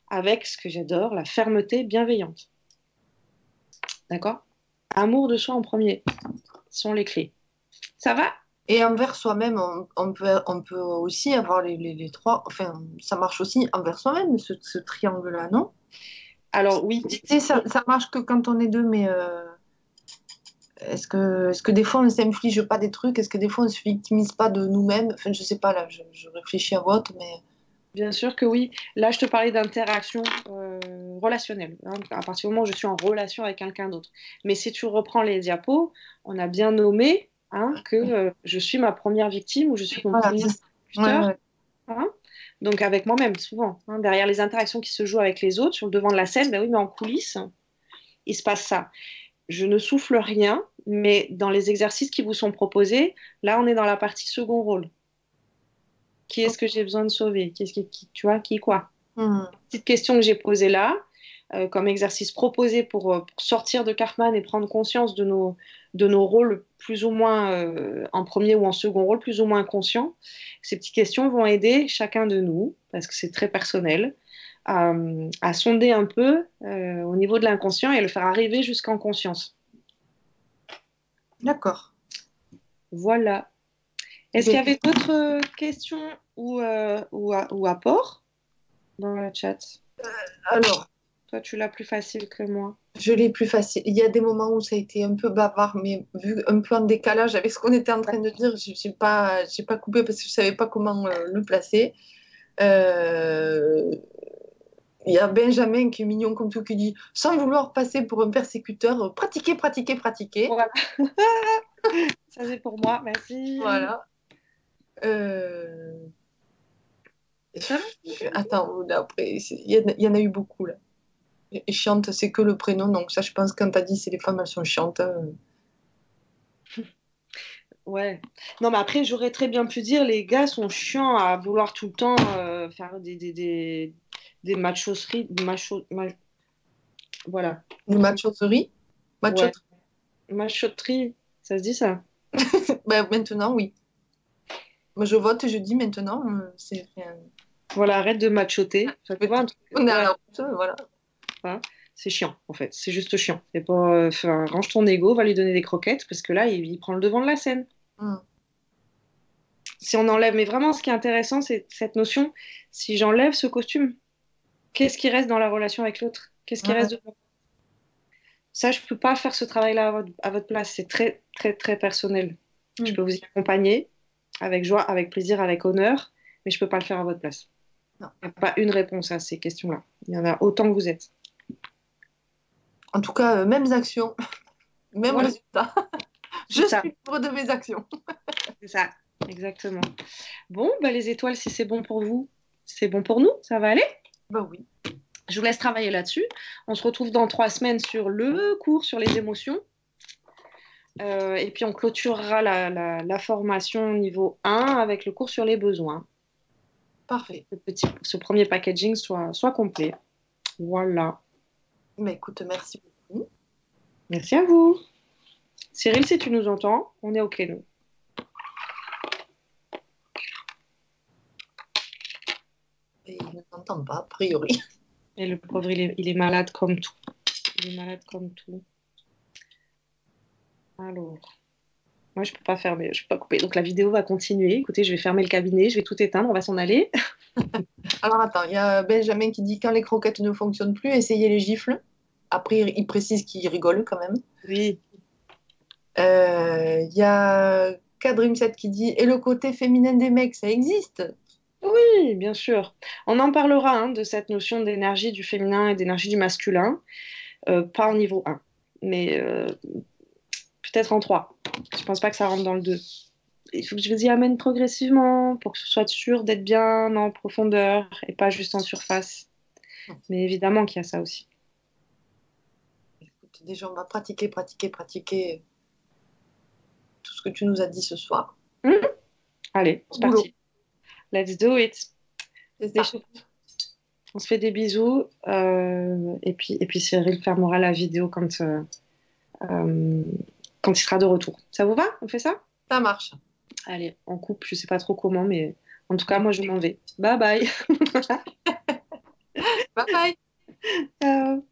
avec ce que j'adore, la fermeté bienveillante. D'accord? Amour de soi en premier, ce sont les clés. Ça va? Et envers soi-même, on peut aussi avoir les trois. Enfin, ça marche aussi envers soi-même, ce triangle-là, non? Alors oui, Tu sais, ça marche que quand on est deux, mais est-ce que des fois on ne s'inflige pas des trucs? Est-ce que des fois on ne se victimise pas de nous-mêmes? Enfin, je sais pas, là, je réfléchis à vote, mais. bien sûr que oui. Là, je te parlais d'interaction relationnelle, hein, à partir du moment où je suis en relation avec quelqu'un d'autre. Mais si tu reprends les diapos, on a bien nommé hein, que je suis ma première victime ou je suis mon Voilà, premier c'est ça. Ouais, interlocuteur. ouais. Hein. Donc avec moi-même, souvent. Hein, derrière les interactions qui se jouent avec les autres, sur le devant de la scène, ben oui, mais en coulisses, il se passe ça. Je ne souffle rien, mais dans les exercices qui vous sont proposés, là, on est dans la partie second rôle. Qui est-ce que j'ai besoin de sauver? Tu vois, qui quoi? Hmm. Petite question que j'ai posée là, comme exercice proposé pour sortir de Cartman et prendre conscience de nos rôles plus ou moins en premier ou en second rôle, plus ou moins conscients. Ces petites questions vont aider chacun de nous, parce que c'est très personnel, à sonder un peu au niveau de l'inconscient et le faire arriver jusqu'en conscience. D'accord. Voilà. Est-ce qu'il y Ben, avait d'autres questions ou apports dans le chat? alors, Toi, tu l'as plus facile que moi. je l'ai plus facile. Il y a des moments où ça a été un peu bavard, mais vu un peu en décalage avec ce qu'on était en train de dire, j'ai pas coupé parce que je savais pas comment le placer. Euh, Il y a Benjamin qui est mignon comme tout qui dit, sans vouloir passer pour un persécuteur, pratiquer, pratiquer, pratiquer. Voilà. Ça, c'est pour moi. Merci. Voilà. Euh, Ça va. Attends, là, après, il y en a eu beaucoup là. Et chiante, c'est que le prénom, donc ça, je pense, quand t'as dit c'est les femmes, elles sont chiantes. Ouais. Non, mais après, j'aurais très bien pu dire, les gars sont chiants à vouloir tout le temps faire des machosseries. Voilà. Une machoterie. Ouais. Machoterie. Machotterie. Ça se dit ça? Ben, maintenant, oui. Moi, je vote et je dis maintenant, c'est rien. Voilà, arrête de machoter. Ça te va un truc. On est à Ouais. la route, voilà. Voilà. C'est chiant, en fait. C'est juste chiant. C'est pas, enfin, range ton ego, va lui donner des croquettes, parce que là, il prend le devant de la scène. Mm. Si on enlève, mais vraiment, ce qui est intéressant, c'est cette notion, si j'enlève ce costume, qu'est-ce qui reste dans la relation avec l'autre? Qu'est-ce qui Ouais. reste de moi? Ça, je peux pas faire ce travail-là à votre place. C'est très, très, très personnel. Je Mm. peux vous y accompagner avec joie, avec plaisir, avec honneur, mais je peux pas le faire à votre place. Non. Il n'y a pas une réponse à ces questions-là. Il y en a autant que vous êtes. En tout cas, mêmes actions, même Voilà, résultat. Je c'est ça. suis libre de mes actions. C'est ça. Exactement. Bon, bah, les étoiles, si c'est bon pour vous, c'est bon pour nous. Ça va aller? Ben oui. Je vous laisse travailler là-dessus. On se retrouve dans 3 semaines sur le cours sur les émotions. Et puis on clôturera la formation niveau 1 avec le cours sur les besoins. Parfait. Ce premier packaging soit complet. Voilà. Mais écoute, merci beaucoup. Merci à vous. Cyril, si tu nous entends, on est OK, nous. Et il ne t'entend pas, a priori. Et le pauvre, il est malade comme tout. Il est malade comme tout. Alors, moi, je peux pas fermer, je peux pas couper. Donc la vidéo va continuer. Écoutez, je vais fermer le cabinet, je vais tout éteindre, on va s'en aller. Alors attends, il y a Benjamin qui dit quand les croquettes ne fonctionnent plus, essayez les gifles. Après, il précise qu'il rigole quand même. Oui. Il y a Kadrim7 qui dit et le côté féminin des mecs, ça existe? Oui, bien sûr. On en parlera hein, de cette notion d'énergie du féminin et d'énergie du masculin, pas en niveau 1, mais peut-être en 3. Je pense pas que ça rentre dans le 2. Il faut que je vous y amène progressivement pour que ce soit sûr d'être bien en profondeur et pas juste en surface. Mais évidemment qu'il y a ça aussi. Écoute, déjà, on va pratiquer, pratiquer, pratiquer tout ce que tu nous as dit ce soir. Allez, c'est Boulot. parti. Let's do it. C'est ça. On se fait des bisous. Et puis Cyril fermera la vidéo quand il sera de retour. Ça vous va? On fait ça? Ça marche. Allez, on coupe. Je sais pas trop comment, mais en tout cas, moi, je m'en vais. Bye bye. Bye bye. Ciao.